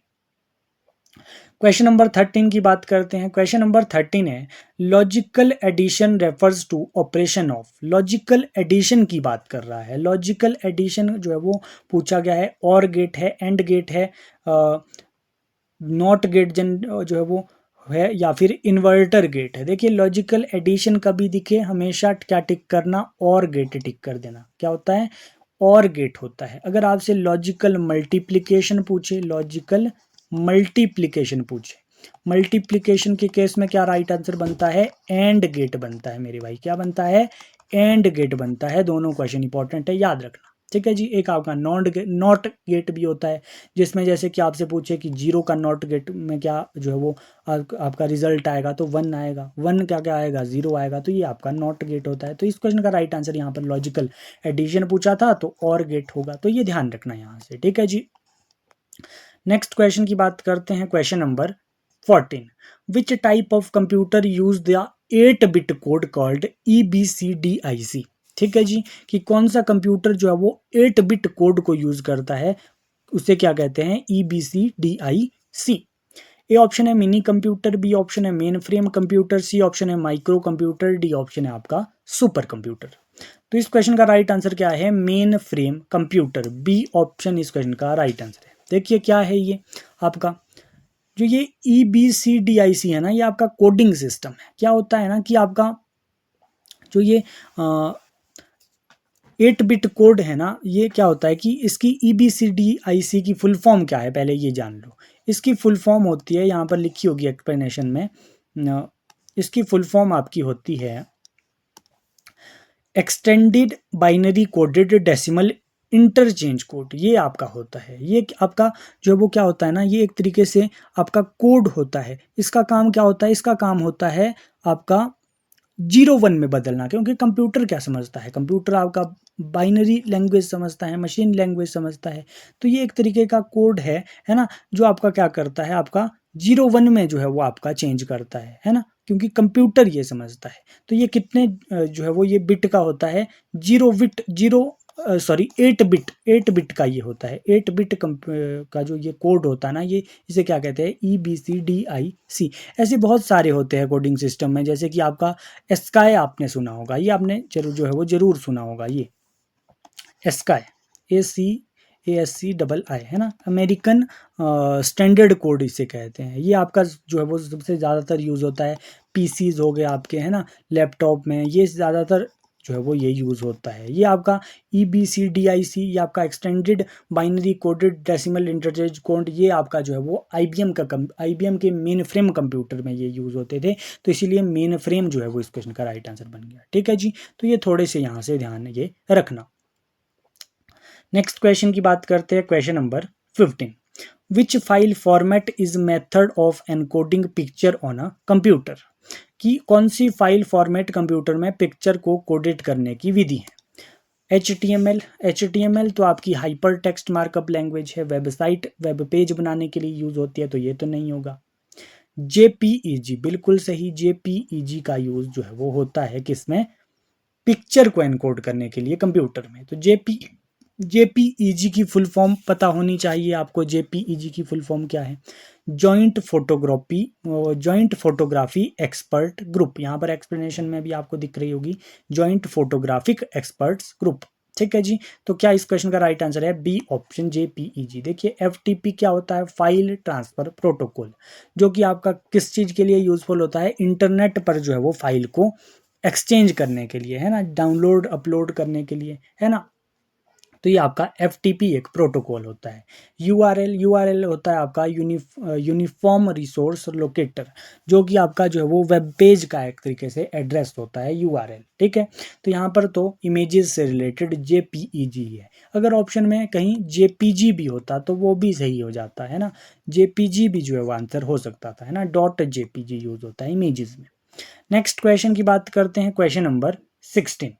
क्वेश्चन नंबर 13 की बात करते हैं। क्वेश्चन नंबर 13 है, logical addition refers to operation of. Logical addition की बात कर रहा है। लॉजिकल एडिशन जो है वो पूछा गया है, और गेट है, एंड गेट है, नॉट गेट जो है वो है, या फिर इन्वर्टर गेट है। देखिए लॉजिकल एडिशन कभी दिखे हमेशा क्या टिक करना? और गेट टिक कर देना। क्या होता है? और गेट होता है। अगर आपसे लॉजिकल मल्टीप्लिकेशन पूछे, लॉजिकल मल्टीप्लिकेशन पूछे, मल्टीप्लिकेशन के केस में क्या राइट आंसर बनता है? एंड गेट बनता है मेरे भाई। क्या बनता है? एंड गेट बनता है। दोनों क्वेश्चन इंपॉर्टेंट है, याद रखना। ठीक है जी। एक आपका नॉट गेट भी होता है, जिसमें जैसे कि आपसे पूछे कि 0 का नॉट गेट में क्या जो है वो आपका रिजल्ट आएगा, तो 1 आएगा, 1 क्या क्या आएगा? 0 आएगा। तो ये आपका नॉट गेट होता है। तो इस क्वेश्चन का राइट आंसर यहाँ पर लॉजिकल एडिशन पूछा था, तो और गेट होगा। तो ये ध्यान रखना यहाँ से। ठीक है जी। नेक्स्ट क्वेश्चन की बात करते हैं। Question number 14, which type of computer use the eight bit code called EBCDIC? ठीक है जी, कि कौन सा कंप्यूटर जो है वो 8-बिट कोड को यूज करता है, उसे क्या कहते हैं? EBCDIC। ए ऑप्शन है मिनी कंप्यूटर, बी ऑप्शन है mainframe computer, C option है माइक्रो कंप्यूटर, डी ऑप्शन है आपका सुपर कंप्यूटर। तो इस क्वेश्चन का राइट आंसर क्या है? Mainframe computer, B option इस क्वेश्चन का राइट आंसर है। देखिए क्या है ये आपका, जो ये EBCDIC है ना, ये आपका कोडिंग सिस्टम है। क्या होता है ना कि आपका जो ये 8 बिट कोड है ना, ये क्या होता है कि इसकी EBCDIC की फुल फॉर्म क्या है, पहले ये जान लो। इसकी फुल फॉर्म होती है, यहाँ पर लिखी होगी एक्सप्लेनेशन में, इसकी फुल फॉर्म आपकी होती है extended binary coded decimal interchange code. ये आपका होता है, ये आपका जो वो क्या होता है ना, ये एक तरीके से आपका कोड होता है। इसका काम क्या होता है, इसका काम होता है आपका 0 1 में बदलना। क्योंकि कंप्यूटर क्या समझता है, कंप्यूटर आपका बाइनरी लैंग्वेज समझता है, मशीन लैंग्वेज समझता है। तो ये एक तरीके का कोड है ना, जो आपका क्या करता है, आपका 0 1 में जो है वो आपका चेंज करता है ना, क्योंकि कंप्यूटर ये समझता है। तो ये कितने जो है वो ये बिट का होता है, 8 बिट का ये होता है। 8 बिट का जो ये कोड होता है ना, ये इसे क्या कहते हैं, EBCDIC। ऐसे बहुत सारे होते हैं कोडिंग सिस्टम में, जैसे कि आपका एस्काई आपने सुना होगा, ये आपने जरूर जो है वो जरूर सुना होगा। ये एस्काई ACASCII है ना, अमेरिकन स्टैंडर्ड कोड इसे कहते हैं। ये आपका जो है वो सबसे ज़्यादातर यूज़ होता है PCs हो गए आपके, है ना, लैपटॉप में ये ज़्यादातर जो है वो ये यूज़ होता है। ये आपका EBCDIC, ये आपका extended binary coded decimal interchange code, ये आपका जो है वो IBM के मेन फ्रेम कंप्यूटर में ये यूज़ होते थे। तो इसीलिए मेन फ्रेम जो है वो इस क्वेश्चन का राइट आंसर बन गया। ठीक है जी, तो ये थोड़े से यहाँ से ध्यान ये रखना। नेक्स्ट क्वेश्चन की बात करते हैं, question number 15। Which file format is method of encoding picture on a computer. कि कौन सी फाइल फॉर्मेट कंप्यूटर में पिक्चर को कोडेट करने की विधि है। HTML तो आपकी हाइपर टेक्स्ट मार्कअप लैंग्वेज है, वेबसाइट वेब पेज बनाने के लिए यूज होती है, तो ये तो नहीं होगा। JPEG बिल्कुल सही, JPEG का यूज जो है वो होता है किसमें, पिक्चर को एनकोड करने के लिए कंप्यूटर में। तो JPEG की फुल फॉर्म पता होनी चाहिए आपको। JPEG की फुल फॉर्म क्या है, जॉइंट फोटोग्राफी एक्सपर्ट ग्रुप। यहाँ पर एक्सप्लेनेशन में भी आपको दिख रही होगी, जॉइंट फोटोग्राफिक एक्सपर्ट्स ग्रुप। ठीक है जी, तो क्या इस क्वेश्चन का राइट आंसर है बी ऑप्शन JPEG। देखिए FTP क्या होता है, फाइल ट्रांसफर प्रोटोकॉल, जो कि आपका किस चीज के लिए यूजफुल होता है, इंटरनेट पर जो है वो फाइल को एक्सचेंज करने के लिए, है ना, डाउनलोड अपलोड करने के लिए, है ना। तो ये आपका FTP एक प्रोटोकॉल होता है। URL होता है आपका यूनिफॉर्म रिसोर्स लोकेटर, जो कि आपका जो है वो वेब पेज का एक तरीके से एड्रेस होता है URL। ठीक है, तो यहाँ पर तो इमेजेस से रिलेटेड JPEG है। अगर ऑप्शन में कहीं JPG भी होता तो वो भी सही हो जाता है ना, JPG भी जो है वो आंसर हो सकता था, है ना, .jpg यूज होता है इमेजेस में। नेक्स्ट क्वेश्चन की बात करते हैं, question number 16।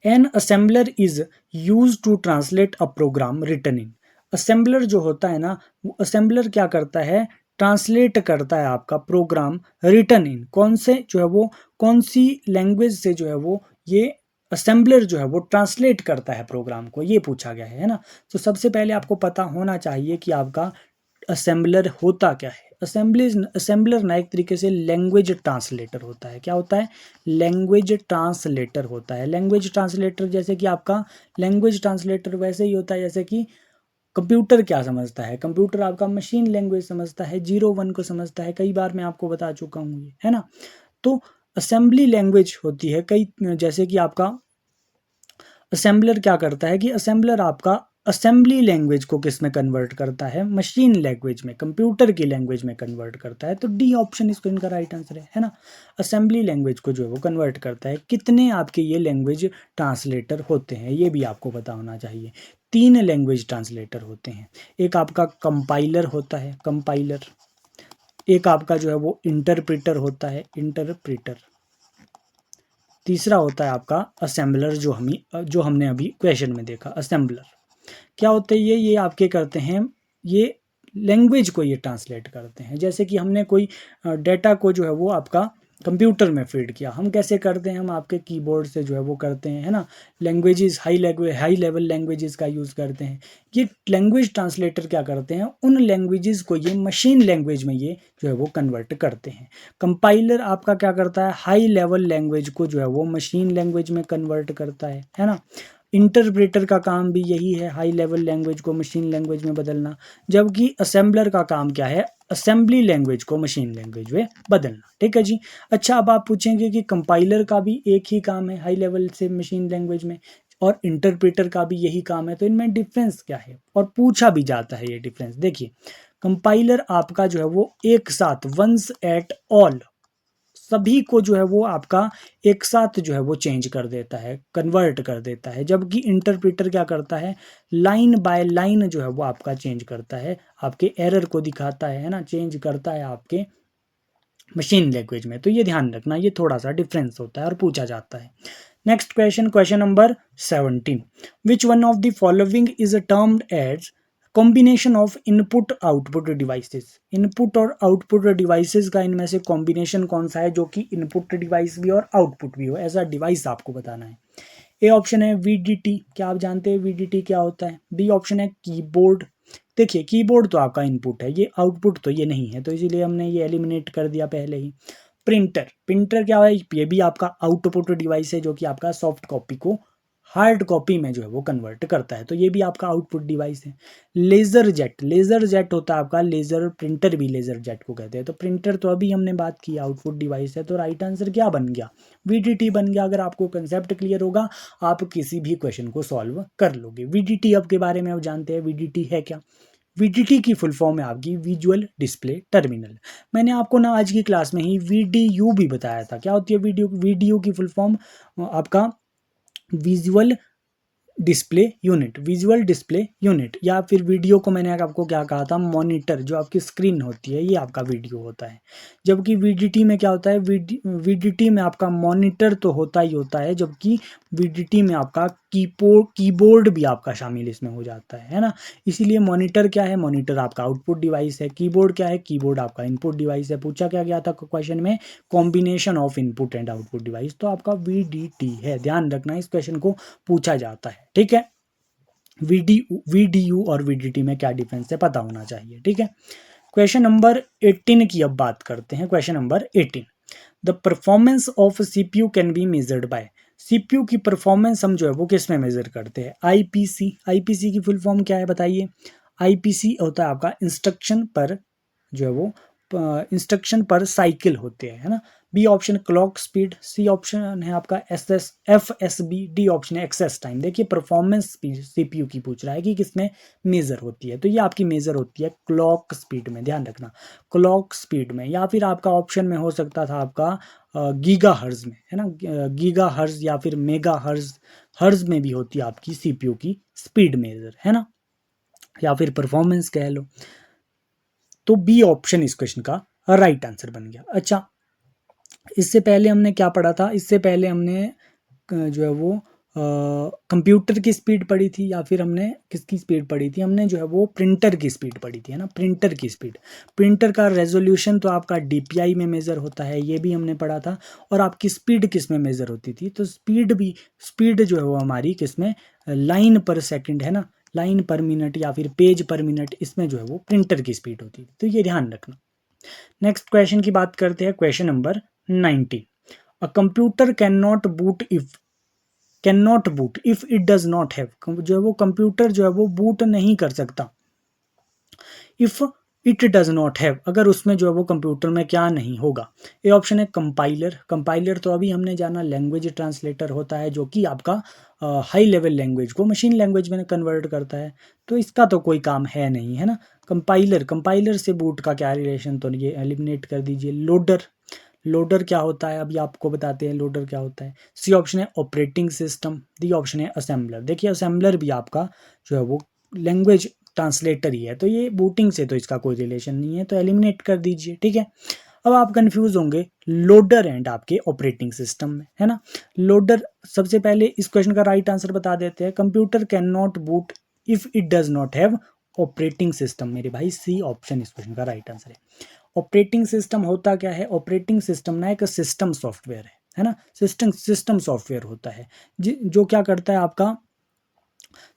An assembler is use to translate a program written in. Assembler जो होता है ना, वो असेंबलर क्या करता है, ट्रांसलेट करता है आपका प्रोग्राम रिटन इन, कौन से जो है वो, कौन सी लैंग्वेज से जो है वो ये असेंबलर जो है वो ट्रांसलेट करता है प्रोग्राम को, ये पूछा गया है ना। तो सबसे पहले आपको पता होना चाहिए कि आपका असेंबलर होता क्या है। असेंबलर ना एक तरीके से लैंग्वेज ट्रांसलेटर होता है। क्या होता है, लैंग्वेज ट्रांसलेटर होता है। लैंग्वेज ट्रांसलेटर जैसे कि आपका लैंग्वेज ट्रांसलेटर वैसे ही होता है जैसे कि कंप्यूटर क्या समझता है, कंप्यूटर आपका मशीन लैंग्वेज समझता है, 0 1 को समझता है। कई बार मैं आपको बता चुका हूँ ये, है ना। तो असेंबली लैंग्वेज होती है कई, जैसे कि आपका असेंबलर क्या करता है कि असेंबलर आपका असेंबली लैंग्वेज को किस में कन्वर्ट करता है, मशीन लैंग्वेज में, कंप्यूटर की लैंग्वेज में कन्वर्ट करता है। तो डी ऑप्शन इसको इनका राइट आंसर है ना, असेंबली लैंग्वेज को जो है वो कन्वर्ट करता है। कितने आपके ये लैंग्वेज ट्रांसलेटर होते हैं, ये भी आपको पता होना चाहिए। 3 लैंग्वेज ट्रांसलेटर होते हैं। एक आपका कंपाइलर होता है, कंपाइलर। एक आपका जो है वो इंटरप्रेटर होता है, इंटरप्रेटर। तीसरा होता है आपका असेंबलर, जो हमने अभी क्वेश्चन में देखा, असेंबलर। क्या होते हैं ये आपके करते हैं, ये लैंग्वेज को ये ट्रांसलेट करते हैं। जैसे कि हमने कोई डेटा को जो है वो आपका कंप्यूटर में फीड किया, हम कैसे करते हैं, हम आपके कीबोर्ड से जो है वो करते हैं, है ना। लैंग्वेजेस हाई लेवल लैंग्वेजेस का यूज़ करते हैं। ये लैंग्वेज ट्रांसलेटर क्या करते हैं, उन लैंग्वेजेस को ये मशीन लैंग्वेज में ये जो है वो कन्वर्ट करते हैं। कंपाइलर आपका क्या करता है, हाई लेवल लैंग्वेज को जो है वो मशीन लैंग्वेज में कन्वर्ट करता है ना। इंटरप्रेटर का काम भी यही है, हाई लेवल लैंग्वेज को मशीन लैंग्वेज में बदलना, जबकि असेंबलर का काम क्या है, असेंबली लैंग्वेज को मशीन लैंग्वेज में बदलना। ठीक है जी। अच्छा, अब आप पूछेंगे कि कंपाइलर का भी एक ही काम है हाई लेवल से मशीन लैंग्वेज में, और इंटरप्रेटर का भी यही काम है, तो इनमें डिफरेंस क्या है, और पूछा भी जाता है ये डिफरेंस। देखिए, कंपाइलर आपका जो है वो एक साथ वंस एट ऑल सभी को जो है वो आपका एक साथ जो है वो चेंज कर देता है, कन्वर्ट कर देता है, जबकि इंटरप्रेटर क्या करता है, लाइन बाय लाइन जो है वो आपका चेंज करता है, आपके एरर को दिखाता है ना, चेंज करता है आपके मशीन लैंग्वेज में। तो ये ध्यान रखना, ये थोड़ा सा डिफरेंस होता है और पूछा जाता है। Next question, question number 17, which one of the following is termed as combination of input output devices. Input और आउटपुट डिवाइसेस का इनमें से कॉम्बिनेशन कौन सा है जो कि इनपुट डिवाइस भी और आउटपुट भी हो, ऐसा डिवाइस आपको बताना है। ए ऑप्शन है वीडीटी, क्या आप जानते हैं वीडीटी क्या होता है। बी ऑप्शन है कीबोर्ड, देखिए कीबोर्ड तो आपका इनपुट है, ये आउटपुट तो ये नहीं है, तो इसीलिए हमने ये एलिमिनेट कर दिया पहले ही। प्रिंटर, प्रिंटर क्या है, ये भी आपका आउटपुट डिवाइस है जो कि आपका सॉफ्ट कॉपी को हार्ड कॉपी में जो है वो कन्वर्ट करता है, तो ये भी आपका आउटपुट डिवाइस है। लेज़र जेट, लेज़र जेट होता है आपका, लेज़र प्रिंटर भी लेज़र जेट को कहते हैं। तो प्रिंटर तो अभी हमने बात की आउटपुट डिवाइस है, तो राइट आंसर क्या बन गया, वीडीटी बन गया। अगर आपको कंसेप्ट क्लियर होगा आप किसी भी क्वेश्चन को सॉल्व कर लोगे। वीडीटी अब के बारे में आप जानते हैं, वीडीटी है क्या। वीडीटी की फुल फॉर्म है आपकी विजुअल डिस्प्ले टर्मिनल। मैंने आपको ना आज की क्लास में ही वीडीयू भी बताया था, क्या होती है वीडियो, वीडीयू की फुल फॉर्म आपका visual display unit, visual display unit, या फिर वीडियो को मैंने आपको क्या कहा था, मॉनिटर, जो आपकी स्क्रीन होती है ये आपका वीडियो होता है। जबकि वीडीटी में क्या होता है, वीडीटी में आपका मॉनिटर तो होता ही होता है, जबकि वीडीटी में आपका कीबोर्ड भी आपका शामिल इसमें हो जाता है ना। इसीलिए मॉनिटर क्या है, मॉनिटर आपका आउटपुट डिवाइस है, कीबोर्ड क्या है, कीबोर्ड आपका इनपुट डिवाइस है। पूछा क्या गया था क्वेश्चन में, combination of input and output device, तो आपका वीडीटी है, ध्यान रखना इस क्वेश्चन को पूछा जाता है। ठीक है, वीडीयू और वीडीटी में क्या डिफरेंस है पता होना चाहिए। ठीक है, क्वेश्चन नंबर 18 की अब बात करते हैं। Question number 18, the performance of CPU can be measured by. CPU की परफॉर्मेंस हम जो है वो किस में मेजर करते हैं, आईपीसी। आईपीसी की फुल फॉर्म क्या है बताइए। आईपीसी होता है आपका इंस्ट्रक्शन पर जो है वो इंस्ट्रक्शन पर साइकिल होते हैं, है ना। B option clock speed, C option है आपका एफएसबी, डी ऑप्शन है एक्सेस टाइम। देखिए परफॉर्मेंस सीपीयू की पूछ रहा है कि किसमें मेजर होती है, तो ये आपकी मेजर होती है क्लॉक स्पीड में, ध्यान रखना क्लॉक स्पीड में। या फिर आपका ऑप्शन में हो सकता था आपका गीगा हर्ज में, है ना, गीगा हर्ज या फिर मेगा हर्ज, हर्ज में भी होती है आपकी सीपीयू की स्पीड मेजर, है ना, या फिर परफॉर्मेंस कह लो। तो बी ऑप्शन इस क्वेश्चन का राइट आंसर बन गया। अच्छा, इससे पहले हमने क्या पढ़ा था, इससे पहले हमने जो है वो कंप्यूटर की स्पीड पढ़ी थी, या फिर हमने किसकी स्पीड पढ़ी थी, हमने जो है वो प्रिंटर की स्पीड पढ़ी थी, है ना, प्रिंटर की स्पीड। प्रिंटर का रेजोल्यूशन तो आपका डीपीआई में मेज़र होता है, ये भी हमने पढ़ा था। और आपकी स्पीड किस में मेज़र होती थी, तो स्पीड जो है वो हमारी किस में, लाइन पर सेकंड, है ना, लाइन पर मिनट या फिर पेज पर मिनट, इसमें जो है वो प्रिंटर की स्पीड होती थी, तो ये ध्यान रखना। नेक्स्ट क्वेश्चन की बात करते हैं, question number 19, a computer can not boot if it does not have. जो है वो कंप्यूटर जो है वो बूट नहीं कर सकता if it does not have, अगर उसमें जो है वो कंप्यूटर में क्या नहीं होगा। ये ऑप्शन है कंपाइलर, कंपाइलर तो अभी हमने जाना लैंग्वेज ट्रांसलेटर होता है जो कि आपका हाई लेवल लैंग्वेज को मशीन लैंग्वेज में कन्वर्ट करता है, तो इसका तो कोई काम है नहीं, है ना। कंपाइलर, कंपाइलर से बूट का क्या रिलेशन, तो ये एलिमिनेट कर दीजिए। लोडर, लोडर क्या होता है अभी आपको बताते हैं, लोडर क्या होता है। सी ऑप्शन है ऑपरेटिंग सिस्टम, डी ऑप्शन है असेंबलर। देखिए असेंबलर भी आपका जो है वो लैंग्वेज ट्रांसलेटर ही है, तो ये बूटिंग से तो इसका कोई रिलेशन नहीं है, तो एलिमिनेट कर दीजिए। ठीक है, अब आप कंफ्यूज होंगे लोडर एंड आपके ऑपरेटिंग सिस्टम में, है ना। लोडर, सबसे पहले इस क्वेश्चन का राइट आंसर बता देते हैं, computer can not boot if it does not have operating system. मेरे भाई सी ऑप्शन इस क्वेश्चन का राइट आंसर है। ऑपरेटिंग सिस्टम होता क्या है, ऑपरेटिंग सिस्टम ना एक सिस्टम सॉफ्टवेयर है ना, सिस्टम सॉफ्टवेयर होता है जो क्या करता है आपका,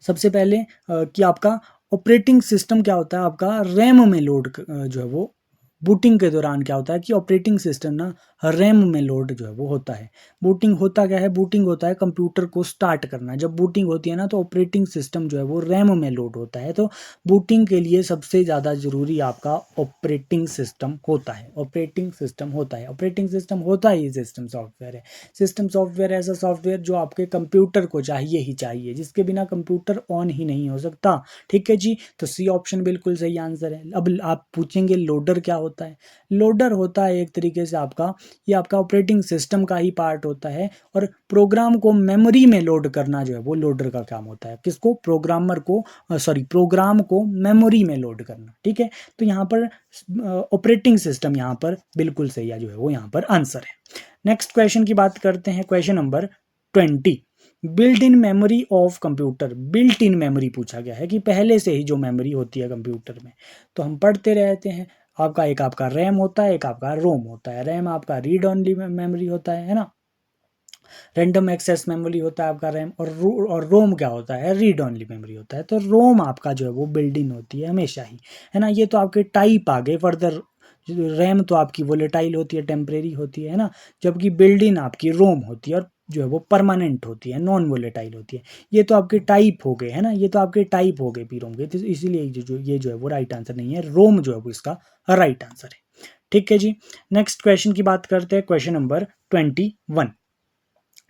सबसे पहले कि आपका ऑपरेटिंग सिस्टम क्या होता है, आपका रैम में लोड जो है वो बूटिंग के दौरान क्या होता है कि ऑपरेटिंग सिस्टम ना रैम में लोड जो है वो होता है। बूटिंग होता क्या है, बूटिंग होता है कंप्यूटर को स्टार्ट करना। जब बूटिंग होती है ना तो ऑपरेटिंग सिस्टम जो है वो रैम में लोड होता है। तो बूटिंग के लिए सबसे ज़्यादा ज़रूरी आपका ऑपरेटिंग सिस्टम होता है। ऑपरेटिंग सिस्टम होता है, ऑपरेटिंग सिस्टम होता ही सिस्टम सॉफ्टवेयर है। सिस्टम सॉफ्टवेयर ऐसा सॉफ्टवेयर जो आपके कंप्यूटर को चाहिए ही चाहिए, जिसके बिना कंप्यूटर ऑन ही नहीं हो सकता। ठीक है जी, तो सी ऑप्शन बिल्कुल सही आंसर है। अब आप पूछेंगे लोडर क्या होता है। लोडर होता है एक तरीके से आपका, ये आपका ऑपरेटिंग सिस्टम का ही पार्ट होता है, और प्रोग्राम को मेमोरी में लोड करना जो है वो लोडर का काम होता है। किसको, प्रोग्रामर को, प्रोग्राम को मेमोरी में लोड करना। ठीक है, तो यहाँ पर ऑपरेटिंग सिस्टम यहाँ पर बिल्कुल सही है, जो है वो यहाँ पर आंसर है। नेक्स्ट क्वेश्चन की बात करते हैं, question number 20। Built in memory of computer. Built in memory पूछा गया है कि पहले से ही जो मेमोरी होती है कंप्यूटर में, तो हम पढ़ते रहते हैं आपका, एक आपका रैम होता है, एक आपका रोम होता है। रैम आपका रीड ओनली मेमोरी होता है ना, रैंडम एक्सेस मेमोरी होता है आपका रैम, और रोम क्या होता है, रीड ओनली मेमोरी होता है। तो रोम आपका जो है वो बिल्ड इन होती है हमेशा ही, है ना। ये तो आपके टाइप आ गए फर्दर। रैम तो आपकी वोलेटाइल होती है, टेम्परेरी होती है ना, जबकि बिल्ड इन आपकी रोम होती है, और जो है वो परमानेंट होती है, नॉन वोलेटाइल होती है। ये तो आपके टाइप हो गए, है ना, ये तो आपके टाइप हो गए पीरोम के, तो इसीलिए ये जो है वो राइट आंसर नहीं है, रोम जो है वो इसका राइट आंसर है। ठीक है जी, नेक्स्ट क्वेश्चन की बात करते हैं, question number 21।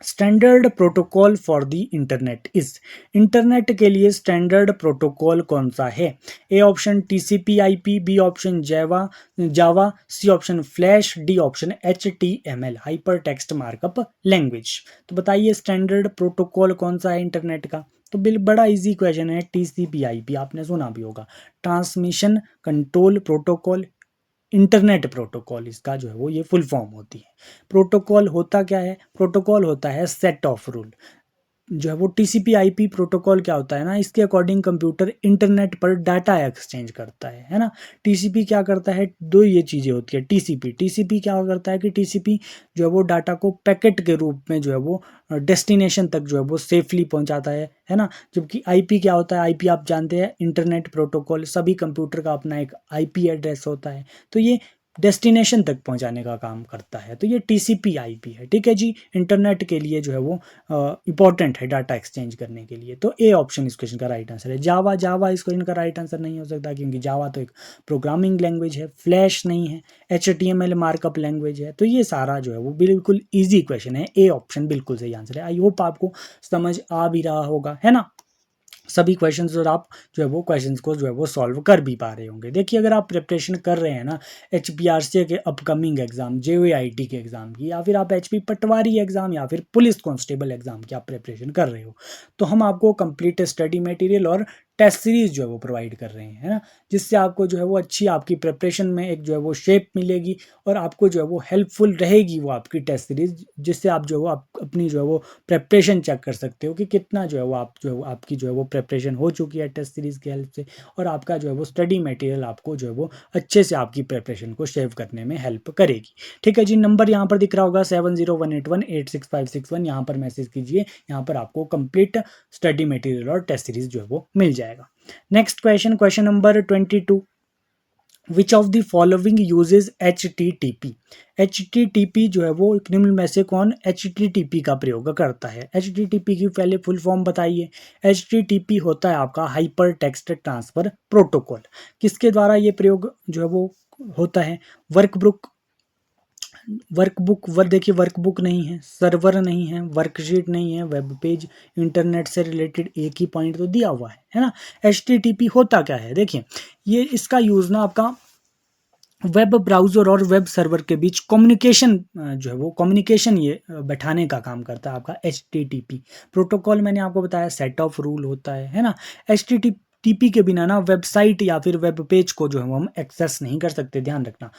Standard protocol for the internet is. Internet के लिए स्टैंडर्ड प्रोटोकॉल कौन सा है। A option TCP IP, B option Java, C option flash, D option HTML hypertext markup language. तो बताइए स्टैंडर्ड प्रोटोकॉल कौन सा है इंटरनेट का। तो बड़ा इजी क्वेश्चन है, टीसीपी आईपी आपने सुना भी होगा, transmission control protocol internet protocol, इसका जो है वो ये फुल फॉर्म होती है। प्रोटोकॉल होता क्या है, प्रोटोकॉल होता है सेट ऑफ रूल। जो है वो टीसीपी आईपी प्रोटोकॉल क्या होता है ना, इसके अकॉर्डिंग कंप्यूटर इंटरनेट पर डाटा एक्सचेंज करता है ना। टीसीपी क्या करता है, दो ये चीज़ें होती है। टीसीपी टीसीपी क्या करता है कि टीसीपी जो है वो डाटा को पैकेट के रूप में जो है वो डेस्टिनेशन तक जो है वो सेफली पहुंचाता है ना। जबकि आईपी क्या होता है, आईपी आप जानते हैं इंटरनेट प्रोटोकॉल, सभी कंप्यूटर का अपना एक आईपी एड्रेस होता है, तो ये डेस्टिनेशन तक पहुंचाने का काम करता है। तो ये टीसीपी आईपी है। ठीक है जी, इंटरनेट के लिए जो है वो इंपॉर्टेंट है डाटा एक्सचेंज करने के लिए। तो ए ऑप्शन इस क्वेश्चन का राइट आंसर है। जावा, जावा इस क्वेश्चन का राइट आंसर नहीं हो सकता, क्योंकि जावा तो एक प्रोग्रामिंग लैंग्वेज है, फ्लैश नहीं है, एचटीएमएल मार्कअप लैंग्वेज है। तो ये सारा जो है वो बिल्कुल ईजी क्वेश्चन है, ए ऑप्शन बिल्कुल सही आंसर है। आई होप आपको समझ आ भी रहा होगा, है ना, सभी क्वेश्चंस, और आप जो है वो क्वेश्चंस को जो है वो सॉल्व कर भी पा रहे होंगे। देखिए अगर आप प्रिपरेशन कर रहे हैं ना HPRC के अपकमिंग एग्जाम, JOIT के एग्जाम की, या फिर आप HP पटवारी एग्जाम या फिर पुलिस कांस्टेबल एग्जाम की आप प्रिपरेशन कर रहे हो, तो हम आपको कंप्लीट स्टडी मटेरियल और टेस्ट सीरीज जो है वो प्रोवाइड कर रहे हैं, है ना, जिससे आपको जो है वो अच्छी आपकी प्रिपरेशन में एक जो है वो शेप मिलेगी, और आपको जो है वो हेल्पफुल रहेगी वो आपकी टेस्ट सीरीज, जिससे आप जो है वो आप अपनी जो है वो प्रिपरेशन चेक कर सकते हो कि कितना जो है वो आप जो है वो आपकी जो है वो प्रिपरेशन हो चुकी है टेस्ट सीरीज़ की हेल्प से, और आपका जो है वो स्टडी मटेरियल आपको जो है वो अच्छे से आपकी प्रिपरेशन को सेव करने में हेल्प करेगी। ठीक है जी, नंबर यहाँ पर दिख रहा होगा 7018186561, यहाँ पर मैसेज कीजिए, यहाँ पर आपको कंप्लीट स्टडी मटेरियल और टेस्ट सीरीज जो है वो मिल जाएगा। Next question, question number 22। Which of the following uses HTTP। HTTP जो है वो निम्न में से कौन HTTP का प्रयोग करता है। HTTP की पहले फुल फॉर्म बताइए। HTTP होता है आपका हाइपर टेक्स्ट ट्रांसफर प्रोटोकॉल। किसके द्वारा ये प्रयोग जो है वो होता है, वर्कबुक देखिए वर्कबुक नहीं है, सर्वर नहीं है, वर्कशीट नहीं है, वेब पेज, इंटरनेट से रिलेटेड एक ही पॉइंट तो दिया हुआ है ना। HTTP होता क्या है, देखिए ये इसका यूज़ ना आपका वेब ब्राउज़र और वेब सर्वर के बीच कम्युनिकेशन जो है वो कम्युनिकेशन ये बैठाने का काम करता है आपका HTTP प्रोटोकॉल। मैंने आपको बताया सेट ऑफ रूल होता है ना। HTTP के बिना ना वेबसाइट या फिर वेब पेज को जो है वो हम एक्सेस नहीं कर सकते, ध्यान रखना।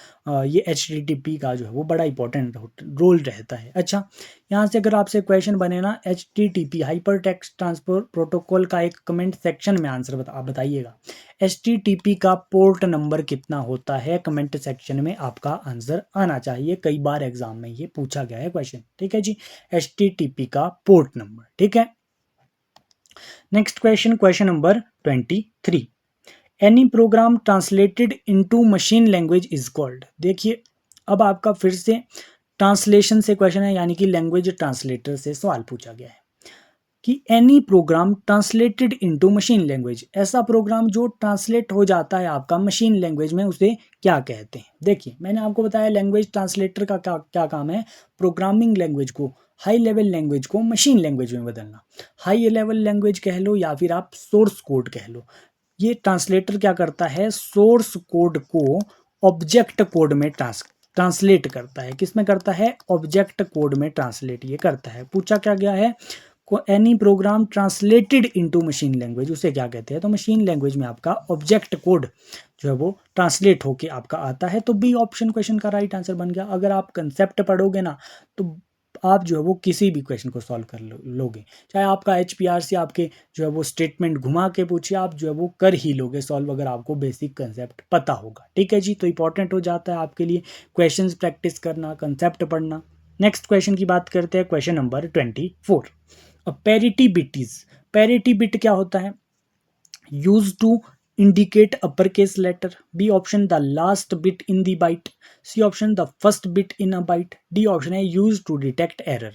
ये HTTP का जो है वो बड़ा इंपॉर्टेंट रोल रहता है। अच्छा, यहाँ से अगर आपसे क्वेश्चन बने ना HTTP hyper text transfer protocol का, एक कमेंट सेक्शन में आंसर आप बताइएगा। HTTP का पोर्ट नंबर कितना होता है, कमेंट सेक्शन में आपका आंसर आना चाहिए, कई बार एग्जाम में ये पूछा गया है क्वेश्चन। ठीक है जी, HTTP का पोर्ट नंबर। ठीक है, next question, question number 23। Any program translated into machine language is called. देखिए अब आपका फिर से ट्रांसलेशन से क्वेश्चन है, यानी कि लैंग्वेज ट्रांसलेटर से सवाल पूछा गया है कि any program translated into machine language, ऐसा प्रोग्राम जो ट्रांसलेट हो जाता है आपका मशीन लैंग्वेज में, उसे क्या कहते हैं। देखिए मैंने आपको बताया लैंग्वेज ट्रांसलेटर का क्या क्या काम है, प्रोग्रामिंग लैंग्वेज को, हाई लेवल लैंग्वेज को मशीन लैंग्वेज में बदलना। हाई लेवल लैंग्वेज कह लो या फिर आप सोर्स कोड कह लो, ये ट्रांसलेटर क्या करता है, सोर्स कोड को ऑब्जेक्ट कोड में ट्रांसलेट करता है। किस में करता है, ऑब्जेक्ट कोड में ट्रांसलेट ये करता है। पूछा क्या गया है, को any program translated into machine language, उसे क्या कहते हैं, तो मशीन लैंग्वेज में आपका ऑब्जेक्ट कोड जो है वो ट्रांसलेट होके आपका आता है। तो बी ऑप्शन क्वेश्चन का राइट आंसर बन गया। अगर आप कंसेप्ट पढ़ोगे ना तो आप जो है वो किसी भी क्वेश्चन को सॉल्व कर लोगे, चाहे आपका HPR आपके जो है वो स्टेटमेंट घुमा के पूछिए, आप जो है वो कर ही लोगे सॉल्व, अगर आपको बेसिक कंसेप्ट पता होगा। ठीक है जी, तो इंपॉर्टेंट हो जाता है आपके लिए क्वेश्चंस प्रैक्टिस करना, कंसेप्ट पढ़ना। नेक्स्ट क्वेश्चन की बात करते हैं, question number 24। Parity bit is, parity bit क्या होता है, use to indicate uppercase letter, B option the last bit in the byte, C option the first bit in a byte, D option है used to detect error।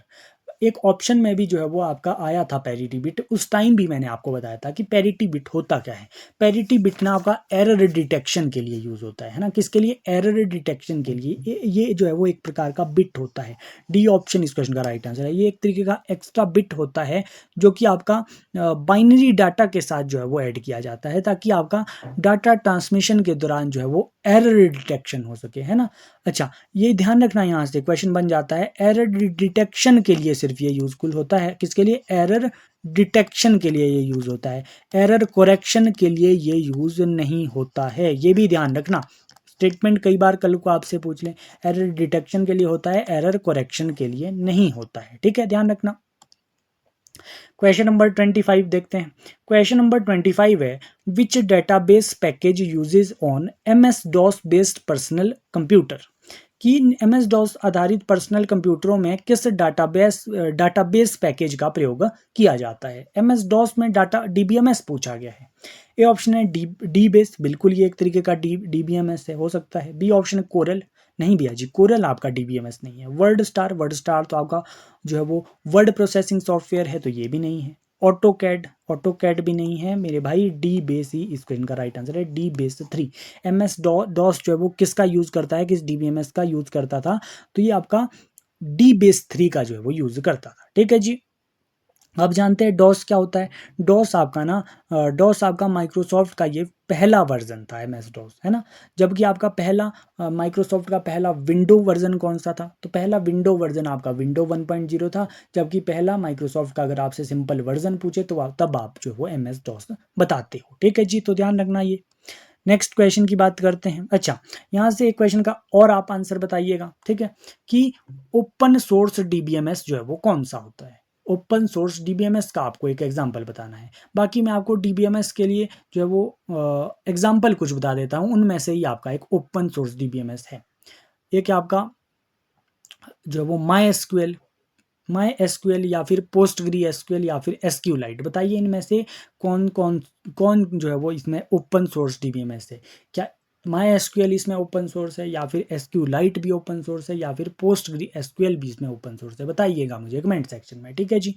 एक option में भी जो है वो आपका आया था पैरिटी बिट, उस टाइम भी मैंने आपको बताया था कि पैरिटी बिट होता क्या है। पैरिटी बिट ना आपका एरर डिटेक्शन के लिए यूज होता है ना, किसके लिए, एरर डिटेक्शन के लिए। ये जो है वो एक प्रकार का बिट होता है। डी ऑप्शन इस क्वेश्चन का राइट आंसर है। ये एक तरीके का एक्स्ट्रा बिट होता है जो कि आपका बाइनरी डाटा के साथ जो है वो ऐड किया जाता है, ताकि आपका डाटा ट्रांसमिशन के दौरान जो है वो एरर डिटेक्शन हो सके, है ना। अच्छा ये ध्यान रखना, यहाँ से क्वेश्चन बन जाता है, एरर डिटेक्शन के लिए सिर्फ ये यूजफुल होता है, किसके लिए, एरर डिटेक्शन के लिए ये यूज होता है, एरर करेक्शन के लिए ये यूज नहीं होता है। ये भी ध्यान रखना, स्टेटमेंट कई बार कल को आपसे पूछ लें, एरर डिटेक्शन के लिए होता है, एरर करेक्शन के लिए नहीं होता है। ठीक है, ध्यान रखना। क्वेश्चन नंबर 25 देखते हैं। क्वेश्चन नंबर 25 है, which database package usage on MS-DOS based personal computer, कि MS-DOS आधारित पर्सनल कंप्यूटरों में किस डाटाबेस पैकेज का प्रयोग किया जाता है। MS-DOS में डाटा DBMS पूछा गया है। ए ऑप्शन है डी बेस, बिल्कुल ये एक तरीके का DBMS है, हो सकता है। बी ऑप्शन है कोरल, नहीं भैया जी कोरल आपका DBMS नहीं है। वर्ड स्टार तो आपका जो है वो वर्ड प्रोसेसिंग सॉफ्टवेयर है, तो ये भी नहीं है। ऑटोकैड भी नहीं है मेरे भाई। डी बेस ही इस क्वेश्चन का राइट आंसर है, डी बेस 3। MS-DOS जो है वो किसका यूज करता है, किस DBMS का यूज करता था, तो ये आपका डी बेस 3 का जो है वो यूज करता था। ठीक है जी, अब जानते हैं डॉस क्या होता है। डॉस आपका ना, डॉस आपका माइक्रोसॉफ्ट का ये पहला वर्जन था MS-DOS, है ना। जबकि आपका पहला माइक्रोसॉफ्ट का पहला विंडो वर्जन कौन सा था, तो पहला विंडो वर्जन आपका विंडो 1.0 था। जबकि पहला माइक्रोसॉफ्ट का अगर आपसे सिंपल वर्जन पूछे तो तब आप जो वो MS-DOS बताते हो। ठीक है जी, तो ध्यान रखना ये। नेक्स्ट क्वेश्चन की बात करते हैं। अच्छा यहाँ से एक क्वेश्चन का और आप आंसर बताइएगा, ठीक है, कि ओपन सोर्स DBMS जो है वो कौन सा होता है। ओपन सोर्स DBMS का आपको एक एग्जांपल बताना है। बाकी मैं आपको DBMS के लिए जो है वो एग्जांपल कुछ बता देता हूँ, उनमें से ही आपका एक ओपन सोर्स DBMS है। एक आपका जो है वो माई एसक्यूएल या फिर पोस्टग्री एसक्यूएल या फिर SQLite, बताइए इनमें से कौन कौन कौन जो है वो इसमें ओपन सोर्स DBMS है। क्या माई एसक्यूएल इसमें ओपन सोर्स है, या फिर SQLite भी ओपन सोर्स है, या फिर पोस्टग्री एसक्यूएल भी इसमें ओपन सोर्स है, बताइएगा मुझे कमेंट सेक्शन में। ठीक है जी,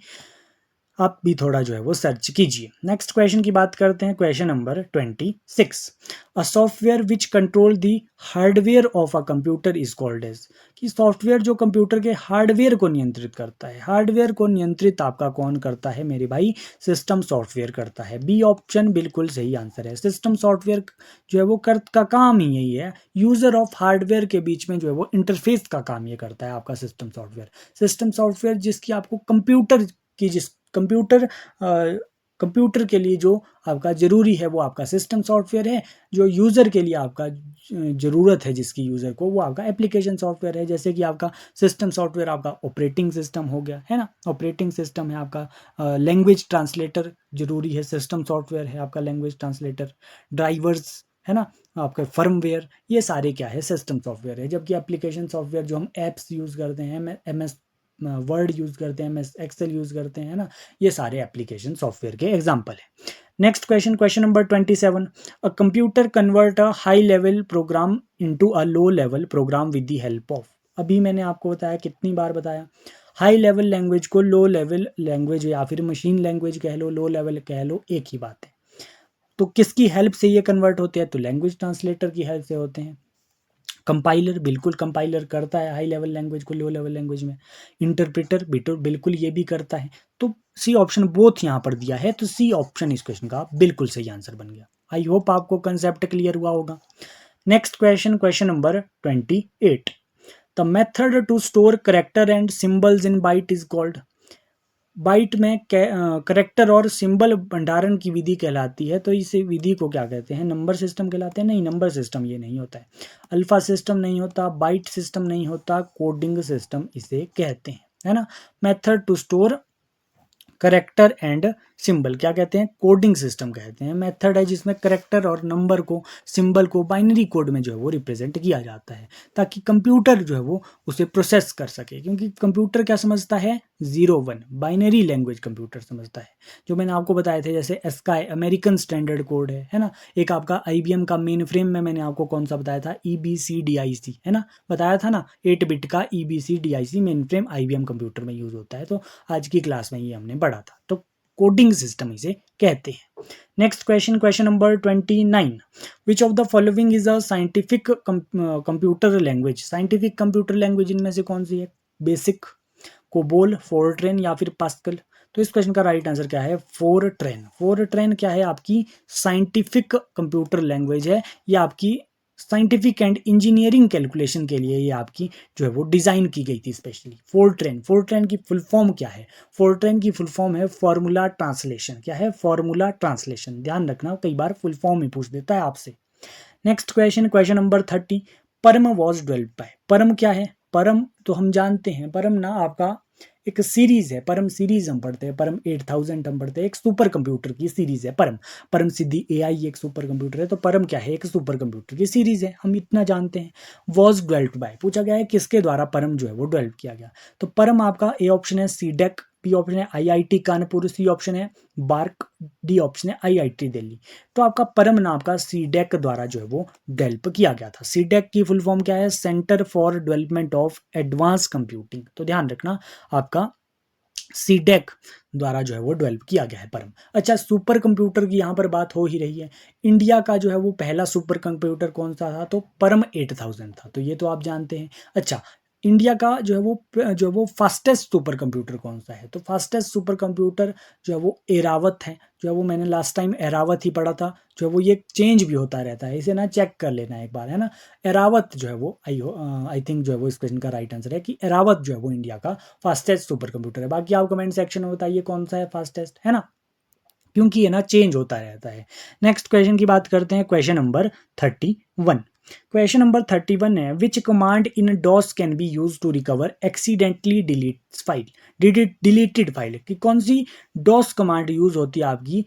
आप भी थोड़ा जो है वो सर्च कीजिए। नेक्स्ट क्वेश्चन की बात करते हैं, question number 26। A software which control the hardware of a computer is called as, कि सॉफ्टवेयर जो कंप्यूटर के हार्डवेयर को नियंत्रित करता है। हार्डवेयर को नियंत्रित आपका कौन करता है मेरे भाई, सिस्टम सॉफ्टवेयर करता है। बी ऑप्शन बिल्कुल सही आंसर है। सिस्टम सॉफ्टवेयर जो है वो का काम ही यही है, यूजर ऑफ हार्डवेयर के बीच में जो है वो इंटरफेस का काम ये करता है आपका सिस्टम सॉफ्टवेयर। सिस्टम सॉफ्टवेयर जिसकी आपको कंप्यूटर की जिस कंप्यूटर के लिए जो आपका ज़रूरी है वो आपका सिस्टम सॉफ्टवेयर है। जो यूज़र के लिए आपका ज़रूरत है जिसकी यूज़र को, वो आपका एप्लीकेशन सॉफ्टवेयर है। जैसे कि आपका सिस्टम सॉफ्टवेयर आपका ऑपरेटिंग सिस्टम हो गया, है ना, ऑपरेटिंग सिस्टम है आपका। लैंग्वेज ट्रांसलेटर ज़रूरी है, सिस्टम सॉफ्टवेयर है आपका लैंग्वेज ट्रांसलेटर। ड्राइवर्स है ना, आपका फर्मवेयर, ये सारे क्या है, सिस्टम सॉफ्टवेयर है। जबकि एप्लीकेशन सॉफ्टवेयर जो हम ऐप्स यूज़ करते हैं, MS वर्ड यूज़ करते हैं, MS एक्सेल यूज़ करते हैं ना, ये सारे एप्लीकेशन सॉफ्टवेयर के एग्जाम्पल है। Next question, question number 27, a computer convert a high level program into a low level program with the help of. अभी मैंने आपको बताया, कितनी बार बताया, हाई लेवल लैंग्वेज को लो लेवल लैंग्वेज या फिर मशीन लैंग्वेज कह लो, लो लेवल कह लो, एक ही बात है। तो किसकी हेल्प से ये कन्वर्ट होते हैं? तो लैंग्वेज ट्रांसलेटर की हेल्प से होते हैं। कंपाइलर, बिल्कुल कंपाइलर करता है हाई लेवल लैंग्वेज को लो लेवल लैंग्वेज में। इंटरप्रेटर बिल्कुल ये भी करता है। तो सी ऑप्शन बोथ यहाँ पर दिया है, तो सी ऑप्शन इस क्वेश्चन का बिल्कुल सही आंसर बन गया। आई होप आपको कंसेप्ट क्लियर हुआ होगा। Next question, question number 28, the method to store character and symbols in byte is called. Byte में करेक्टर और सिंबल भंडारण की विधि कहलाती है, तो इस विधि को क्या कहते हैं? नंबर सिस्टम कहलाते हैं? नहीं, नंबर सिस्टम ये नहीं होता है, अल्फा सिस्टम नहीं होता, बाइट सिस्टम नहीं होता, कोडिंग सिस्टम इसे कहते हैं, है ना। Method to store character and symbol क्या कहते हैं? कोडिंग सिस्टम कहते हैं। मेथड है जिसमें करेक्टर और नंबर को, सिंबल को बाइनरी कोड में जो है वो रिप्रेजेंट किया जाता है, ताकि कंप्यूटर जो है वो उसे प्रोसेस कर सके। क्योंकि कंप्यूटर क्या समझता है? 0 1 बाइनरी लैंग्वेज कंप्यूटर समझता है। जो मैंने आपको बताया था, जैसे एस्काई अमेरिकन स्टैंडर्ड कोड है ना। एक आपका IBM का मेन फ्रेम में मैंने आपको कौन सा बताया था? EBCDIC, है ना, बताया था ना, 8 बिट का EBCDIC main frame IBM computer में यूज होता है। तो आज की क्लास में ये हमने पढ़ा था। तो कोडिंग सिस्टम इसे कहते हैं। Next question, question number 29, which of the following is a scientific computer language. Scientific computer language इनमें से कौन सी है? बेसिक, कोबोल, फोरट्रेन या फिर पास्कल। तो इस क्वेश्चन का राइट आंसर क्या है? फोरट्रेन। फोरट्रेन क्या है? आपकी साइंटिफिक कंप्यूटर लैंग्वेज है। ये आपकी साइंटिफिक एंड इंजीनियरिंग कैलकुलेशन के लिए ये आपकी जो है वो डिज़ाइन की गई थी स्पेशली। फोरट्रेन, फोरट्रेन की फुल फॉर्म क्या है? फोरट्रेन की फुल फॉर्म है फॉर्मूला ट्रांसलेशन। क्या है? Formula translation. ध्यान रखना, कई बार फुल फॉर्म ही पूछ देता है आपसे। नेक्स्ट क्वेश्चन, क्वेश्चन नंबर 30, परम वॉज डेवलप्ड बाय। परम क्या है? परम तो हम जानते हैं, परम ना आपका एक सीरीज है, परम सीरीज हम पढ़ते हैं, परम 8000 हम पढ़ते हैं, एक सुपर कंप्यूटर की सीरीज है परम। परम सिद्धि AI एक सुपर कंप्यूटर है, तो परम क्या है? एक सुपर कंप्यूटर की सीरीज है, हम इतना जानते हैं। वॉज डेवलप्ड बाय पूछा गया है, किसके द्वारा परम जो है वो डेवलप किया गया। तो परम आपका ए ऑप्शन है सीडेक, बी ऑप्शन है IIT कानपुर, सी ऑप्शन है बार्क, डी ऑप्शन है IIT दिल्ली। तो आपका परम नाम का सीडेक द्वारा जो है वो डेवलप किया गया था। सीडेक की फुल फॉर्म क्या है? Centre for development of advance computing. तो ध्यान रखना, आपका सीडेक द्वारा जो है वो डेवलप किया गया है परम। अच्छा, सुपर कंप्यूटर की यहाँ पर बात हो ही रही है। इंडिया का जो है वो पहला सुपर कंप्यूटर कौन सा था? तो परम 8000 था, तो ये तो आप जानते हैं। अच्छा, इंडिया का जो है वो फास्टेस्ट सुपर कंप्यूटर कौन सा है? तो फास्टेस्ट सुपर कंप्यूटर जो है वो एरावत है। जो है वो मैंने लास्ट टाइम एरावत ही पढ़ा था। जो है वो ये चेंज भी होता रहता है, इसे ना चेक कर लेना एक बार, है ना। एरावत जो है वो आई थिंक जो है वो इस क्वेश्चन का राइट आंसर है कि एरावत जो है वो इंडिया का फास्टेस्ट सुपर कंप्यूटर है। बाकी आप कमेंट सेक्शन में बताइए कौन सा है फास्टेस्ट, है ना, क्योंकि ये ना चेंज होता रहता है। नेक्स्ट क्वेश्चन की बात करते हैं, क्वेश्चन नंबर 31। क्वेश्चन नंबर 31 है, which command in DOS can be use to recover accidentally deleted file. कि कौन सी डॉस कमांड यूज होती है आपकी,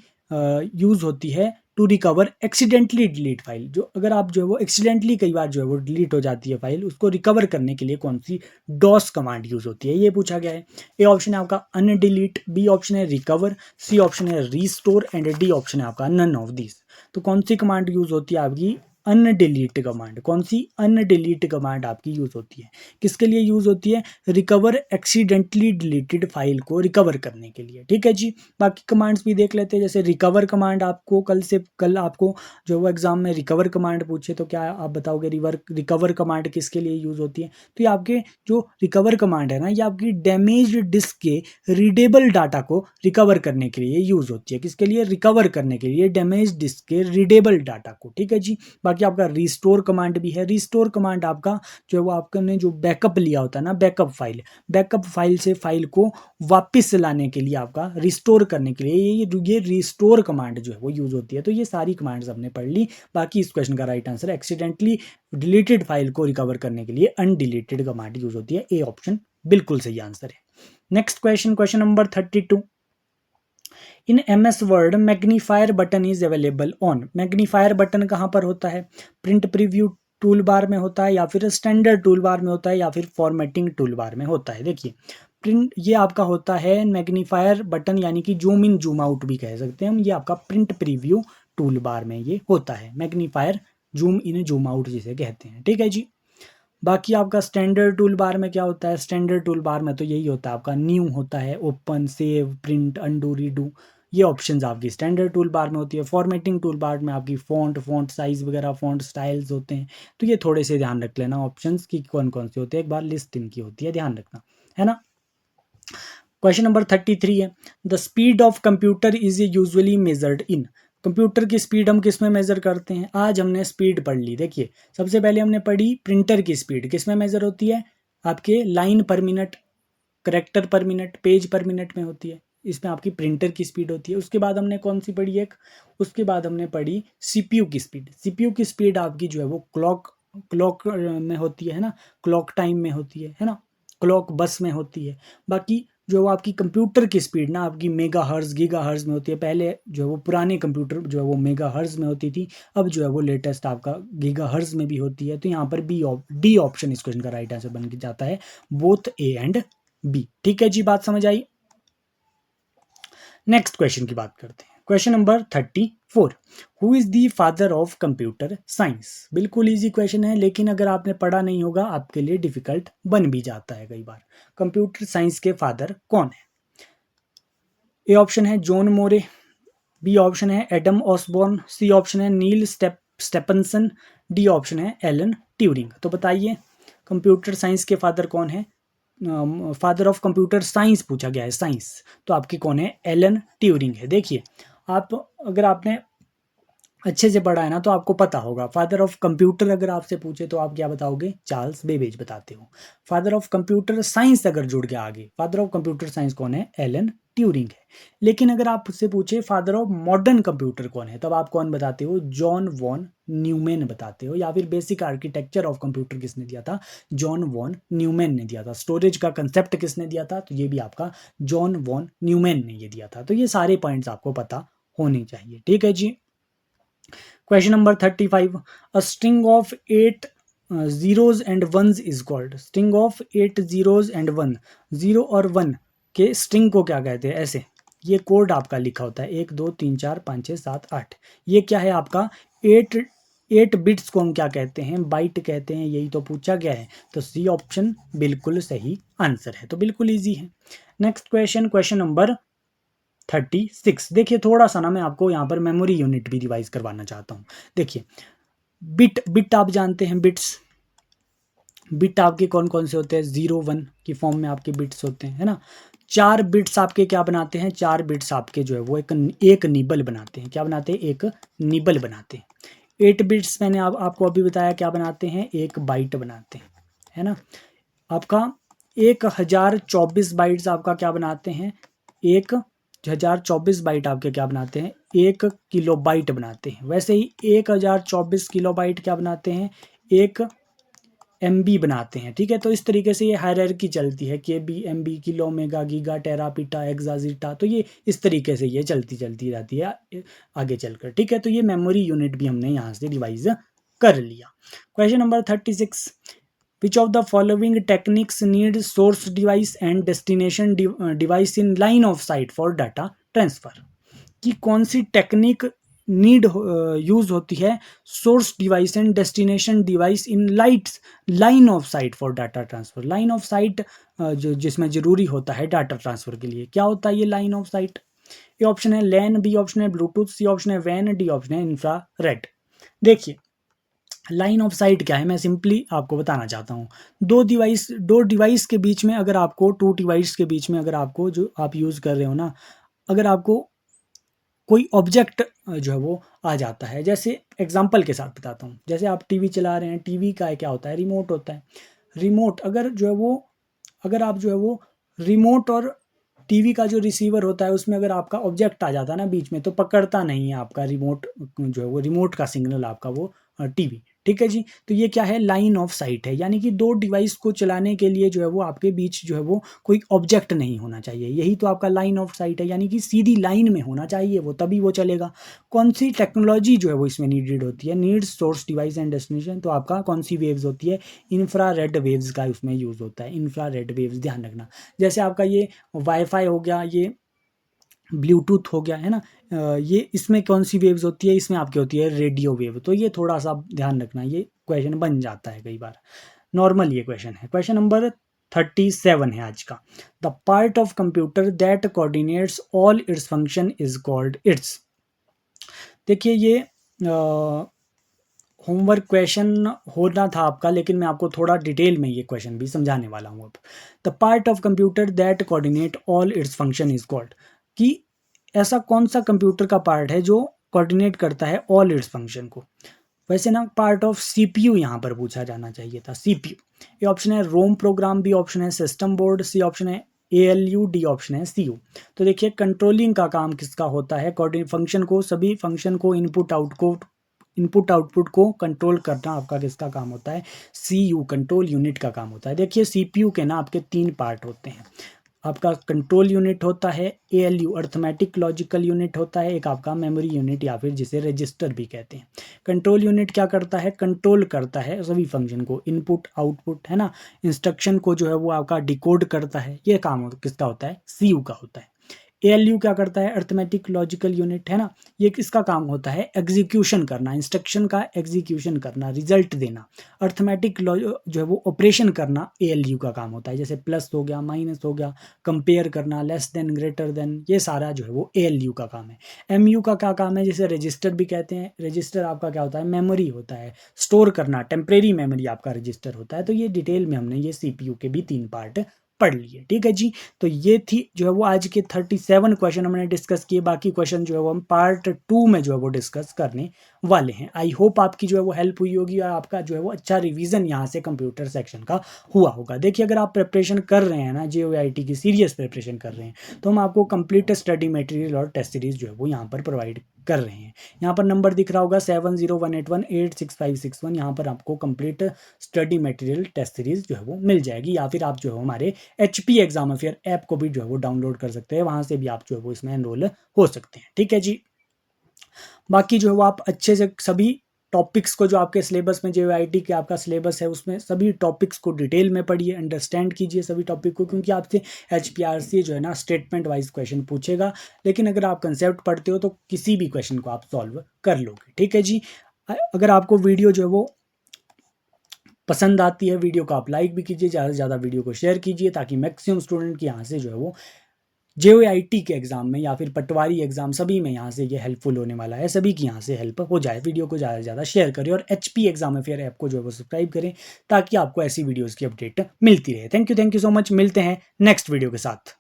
यूज होती है to recover accidentally delete file. जो अगर आप जो है वो एक्सीडेंटली कई बार जो है वो डिलीट हो जाती है फाइल, उसको रिकवर करने के लिए कौन सी डॉस कमांड यूज होती है, ये पूछा गया है। ए ऑप्शन है आपका अनडिलीट, बी ऑप्शन है रिकवर, सी ऑप्शन है रीस्टोर एंड डी ऑप्शन है आपका नन ऑफ दिस। तो कौन सी कमांड यूज होती है आपकी? अनडिलीट कमांड। कौन सी? अनडिलीट कमांड आपकी यूज होती है। किसके लिए यूज होती है? रिकवर एक्सीडेंटली डिलीटेड फाइल को रिकवर करने के लिए। ठीक है जी, बाकी कमांड्स भी देख लेते हैं। जैसे रिकवर कमांड, आपको कल आपको जो वो एग्जाम में रिकवर कमांड पूछे तो क्या आप बताओगे? रिकवर कमांड किसके लिए यूज होती है? तो ये आपके जो रिकवर कमांड है ना, ये आपकी डैमेज डिस्क के रीडेबल डाटा को रिकवर करने के लिए यूज होती है। किसके लिए? रिकवर करने के लिए डैमेज डिस्क के रीडेबल डाटा को। ठीक है जी, बाकी आपका रिस्टोर कमांड भी है। रिस्टोर कमांड आपका जो है वो आपने जो बैकअप लिया होता है ना, बैकअप फाइल से फाइल को वापस लाने के लिए, आपका रिस्टोर करने के लिए ये रिस्टोर कमांड जो है वो यूज होती है। तो ये सारी कमांड्स हमने पढ़ ली। बाकी इस क्वेश्चन का right answer accidentally deleted file को रिकवर करने के लिए अनडिलीटेड कमांड यूज होती है। ए ऑप्शन बिल्कुल सही आंसर है। Next question, question number 32, in MS word magnifier button is available on. Magnifier button कहाँ पर होता है? प्रिंट प्रीव्यू टूल बार में होता है, या फिर स्टैंडर्ड टूल बार में होता है, या फिर फॉर्मेटिंग टूल बार में होता है। देखिए, प्रिंट, ये आपका होता है मैग्नीफायर बटन, यानी कि जूम इन जूम आउट भी कह सकते हैं हम। ये आपका प्रिंट प्रीव्यू टूल बार में ये होता है, magnifier zoom in zoom out जिसे कहते हैं, ठीक है जी। बाकी आपका स्टैंडर्ड टूल बार में क्या होता है, स्टैंडर्ड टूल बार में तो यही होता है आपका, न्यू होता है, open, save, print, undo, redo, ये ऑप्शंस आपकी स्टैंडर्ड टूल बार में होती है। फॉर्मेटिंग टूल बार में आपकी फ़ॉन्ट साइज़ वगैरह, फ़ॉन्ट स्टाइल्स होते हैं। तो ये थोड़े से ध्यान रख लेना ऑप्शंस की कौन कौन से होते हैं, एक बार लिस्ट इनकी होती है, ध्यान रखना, है ना। क्वेश्चन नंबर 33 है, the speed of computer is usually measured in. Computer की स्पीड हम किस में मेजर करते हैं? आज हमने स्पीड पढ़ ली। देखिए, सबसे पहले हमने पढ़ी प्रिंटर की स्पीड किस में मेजर होती है, आपके लाइन पर मिनट, करेक्टर पर मिनट, पेज पर मिनट में होती है, इसमें आपकी प्रिंटर की स्पीड होती है। उसके बाद हमने कौन सी पढ़ी एक, उसके बाद हमने पढ़ी सीपीयू की स्पीड। सीपीयू की स्पीड आपकी जो है वो क्लॉक में होती है ना, क्लॉक टाइम में होती है ना, क्लॉक बस में होती है। बाकी जो वो आपकी कंप्यूटर की स्पीड ना आपकी मेगा हर्ज गीगा हर्ज में होती है। पहले जो है वो पुराने कंप्यूटर जो है वो मेगा हर्ज में होती थी, अब जो है वो लेटेस्ट आपका गीगा हर्ज में भी होती है। तो यहाँ पर डी ऑप्शन इस क्वेश्चन का राइट आंसर बन के जाता है, बोथ ए एंड बी। ठीक है जी, बात समझ आई। नेक्स्ट क्वेश्चन की बात करते हैं। Question number 34, who is the father of computer science. बिल्कुल इजी क्वेश्चन है, लेकिन अगर आपने पढ़ा नहीं होगा आपके लिए डिफिकल्ट बन भी जाता है कई बार। कंप्यूटर साइंस के फादर कौन है? ए ऑप्शन है जॉन मोरे, बी ऑप्शन है एडम ऑसबॉर्न, सी ऑप्शन है नील स्टेफनसन, डी ऑप्शन है एलन ट्यूरिंग। तो बताइए कंप्यूटर साइंस के फादर कौन है? फादर ऑफ कंप्यूटर साइंस पूछा गया है, साइंस, तो आपकी कौन है? एलन ट्यूरिंग है। देखिए, आप अगर आपने अच्छे से पढ़ा है ना तो आपको पता होगा। फादर ऑफ कंप्यूटर अगर आपसे पूछे तो आप क्या बताओगे? चार्ल्स बेबेज बताते हो। फादर ऑफ कंप्यूटर साइंस अगर जुड़ गया आगे, फादर ऑफ कंप्यूटर साइंस कौन है? एलन ट्यूरिंग है। लेकिन अगर आप उससे पूछे फादर ऑफ मॉडर्न कंप्यूटर कौन है, तब आप कौन बताते हो? जॉन वॉन न्यूमैन बताते हो। या फिर बेसिक आर्किटेक्चर ऑफ कंप्यूटर किसने दिया था? जॉन वॉन न्यूमैन ने दिया था। स्टोरेज का कंसेप्ट किसने दिया था? तो ये भी आपका जॉन वॉन न्यूमैन ने ये दिया था। तो ये सारे पॉइंट्स आपको पता होने चाहिए, ठीक है जी। Question number 35, a string of 8 zeros and ones is called। String of 8 zeros and 1, 0 और 1 के स्ट्रिंग को क्या कहते हैं? ऐसे ये कोड आपका लिखा होता है 1 2 3 4 5 6 7 8। ये क्या है आपका? 8 बिट्स को हम क्या कहते हैं? बाइट कहते हैं। यही तो पूछा गया है, तो सी ऑप्शन बिल्कुल सही आंसर है। तो बिल्कुल इजी है। Next question, question number 36। देखिए, थोड़ा सा ना मैं आपको यहाँ पर मेमोरी यूनिट भी रिवाइज करवाना चाहता हूँ। देखिए, बिट आप जानते हैं, बिट आपके कौन कौन से होते हैं? 0 1 की फॉर्म में आपके बिट्स होते हैं, है ना। 4 बिट्स आपके क्या बनाते हैं? 4 बिट्स आपके जो है वो एक निबल बनाते हैं। क्या बनाते हैं? एक निबल बनाते हैं। 8 बिट्स मैंने आपको अभी बताया क्या बनाते हैं? एक बाइट बनाते हैं, है ना। आपका 1024 बाइट्स आपका क्या बनाते हैं? 1024 बाइट आपके क्या बनाते हैं? 1 किलोबाइट बनाते हैं। वैसे ही 1024 किलोबाइट क्या बनाते हैं? 1 MB बनाते हैं, ठीक है। तो इस तरीके से ये हायरार्की चलती है, KB, MB, kilo, mega, giga, tera, peta, एक्साजीटा। तो ये इस तरीके से ये चलती रहती है आगे चलकर, ठीक है। तो ये मेमोरी यूनिट भी हमने यहाँ से रिवाइज कर लिया। Question number 36, Which of the following techniques need source device and destination device in line of sight for data transfer? कि कौन सी टेक्निक नीड यूज होती है source device and destination device in line of site for data transfer. Line of site जो जिसमें जरूरी होता है data transfer के लिए, क्या होता है ये line of site? A option है लैन, बी ऑप्शन है ब्लूटूथ, सी ऑप्शन है वैन, डी ऑप्शन है इंफ्रारेड। देखिए, लाइन ऑफ साइट क्या है, मैं सिंपली आपको बताना चाहता हूँ। दो डिवाइस के बीच में अगर आपको, टू डिवाइस के बीच में अगर आपको, जो आप यूज़ कर रहे हो ना, अगर आपको कोई ऑब्जेक्ट जो है वो आ जाता है, जैसे एग्जांपल के साथ बताता हूँ। जैसे आप टीवी चला रहे हैं, टीवी का क्या होता है? रिमोट होता है। रिमोट अगर जो है वो, अगर आप जो है वो रिमोट और टीवी का जो रिसीवर होता है उसमें अगर आपका ऑब्जेक्ट आ जाता है ना बीच में, तो पकड़ता नहीं है आपका रिमोट जो है वो, रिमोट का सिग्नल आपका वो टीवी, ठीक है जी। तो ये क्या है, लाइन ऑफ साइट है, यानी कि दो डिवाइस को चलाने के लिए जो है वो आपके बीच जो है वो कोई ऑब्जेक्ट नहीं होना चाहिए, यही तो आपका लाइन ऑफ साइट है, यानी कि सीधी लाइन में होना चाहिए वो, तभी वो चलेगा। कौन सी टेक्नोलॉजी जो है वो इसमें नीडेड होती है, needs source device and destination, तो आपका कौन सी वेव्स होती है, इंफ्रारेड वेव्स का उसमें यूज़ होता है, इंफ्रारेड वेव्स ध्यान रखना। जैसे आपका ये वाईफाई हो गया, ये ब्लूटूथ हो गया है ना, ये इसमें कौन सी वेव्स होती है, इसमें आपकी होती है रेडियो वेव, तो ये थोड़ा सा ध्यान रखना, ये क्वेश्चन बन जाता है कई बार, नॉर्मल ये क्वेश्चन है। क्वेश्चन नंबर 37 है आज का। The part of computer that coordinates all its function is called its. देखिए ये होमवर्क क्वेश्चन होना था आपका, लेकिन मैं आपको थोड़ा डिटेल में ये क्वेश्चन भी समझाने वाला हूँ अब। The part of computer that coordinate all its function is called, कि ऐसा कौन सा कंप्यूटर का पार्ट है जो कोऑर्डिनेट करता है ऑल इट्स फंक्शन को। वैसे ना पार्ट ऑफ सीपीयू यहाँ पर पूछा जाना चाहिए था, सीपीयू। ये ऑप्शन है रोम प्रोग्राम, बी ऑप्शन है सिस्टम बोर्ड, सी ऑप्शन है एएलयू, डी ऑप्शन है सीयू। तो देखिए कंट्रोलिंग का काम किसका होता है, फंक्शन को, सभी फंक्शन को इनपुट आउटपुट को कंट्रोल करना आपका किसका काम होता है, सीयू, कंट्रोल यूनिट का काम होता है। देखिए सीपीयू के ना आपके 3 पार्ट होते हैं, आपका कंट्रोल यूनिट होता है, एएलयू अर्थमेटिक लॉजिकल यूनिट होता है, एक आपका मेमोरी यूनिट या फिर जिसे रजिस्टर भी कहते हैं। कंट्रोल यूनिट क्या करता है, कंट्रोल करता है सभी फंक्शन को, इनपुट आउटपुट है ना, इंस्ट्रक्शन को जो है वो आपका डिकोड करता है, ये काम किसका होता है, सीयू का होता है। एएलयू क्या करता है, अर्थमेटिक लॉजिकल यूनिट है ना, ये किसका काम होता है, एग्जीक्यूशन करना, इंस्ट्रक्शन का एग्जीक्यूशन करना, रिजल्ट देना। अर्थमेटिक जो है वो ऑपरेशन करना एएलयू का काम होता है, जैसे प्लस हो गया, माइनस हो गया, कंपेयर करना, लेस देन, ग्रेटर देन, ये सारा जो है वो एएलयू का काम है। एमयू का क्या काम है, जैसे रजिस्टर भी कहते हैं, रजिस्टर आपका क्या होता है, मेमोरी होता है, स्टोर करना, टेम्परेरी मेमोरी आपका रजिस्टर होता है। तो ये डिटेल में हमने ये सीपीयू के भी 3 पार्ट पढ़ लिए, ठीक है जी। तो ये थी जो है वो आज के 37 क्वेश्चन हमने डिस्कस किए, बाकी क्वेश्चन जो है वो हम पार्ट 2 में जो है वो डिस्कस करने वाले हैं। आई होप आपकी जो है वो हेल्प हुई होगी और आपका जो है वो अच्छा रिवीजन यहाँ से कंप्यूटर सेक्शन का हुआ होगा। देखिए अगर आप प्रिपरेशन कर रहे हैं ना, JOIT की सीरियस प्रिपरेशन कर रहे हैं, तो हम आपको कंप्लीट स्टडी मटेरियल और टेस्ट सीरीज जो है वो यहाँ पर प्रोवाइड कर रहे हैं। यहाँ पर नंबर दिख रहा होगा 7018186561, यहाँ पर आपको complete study material test series जो है वो मिल जाएगी, या फिर आप जो है हमारे HP एग्जाम अफेयर ऐप को भी जो है वो डाउनलोड कर सकते हैं, वहाँ से भी आप जो है वो इसमें एनरोल हो सकते हैं, ठीक है जी। बाकी जो है वो आप अच्छे से सभी टॉपिक्स को, जो आपके सिलेबस में JOIT के आपका सिलेबस है उसमें सभी टॉपिक्स को डिटेल में पढ़िए, अंडरस्टैंड कीजिए सभी टॉपिक को, क्योंकि आपसे HPRC जो है ना स्टेटमेंट वाइज क्वेश्चन पूछेगा, लेकिन अगर आप कंसेप्ट पढ़ते हो तो किसी भी क्वेश्चन को आप सॉल्व कर लोगे, ठीक है जी। अगर आपको वीडियो जो है वो पसंद आती है, वीडियो को आप लाइक भी कीजिए, ज़्यादा से ज़्यादा वीडियो को शेयर कीजिए, ताकि मैक्सिमम स्टूडेंट के यहाँ से जो है वो JOIT के एग्जाम में या फिर पटवारी एग्जाम सभी में यहाँ से ये हेल्पफुल होने वाला है, सभी की यहाँ से हेल्प हो जाए। वीडियो को ज़्यादा से ज़्यादा शेयर करें और HP एग्जाम अफेयर ऐप को जो है वो सब्सक्राइब करें, ताकि आपको ऐसी वीडियोज़ की अपडेट मिलती रहे। थैंक यू सो मच, मिलते हैं नेक्स्ट वीडियो के साथ।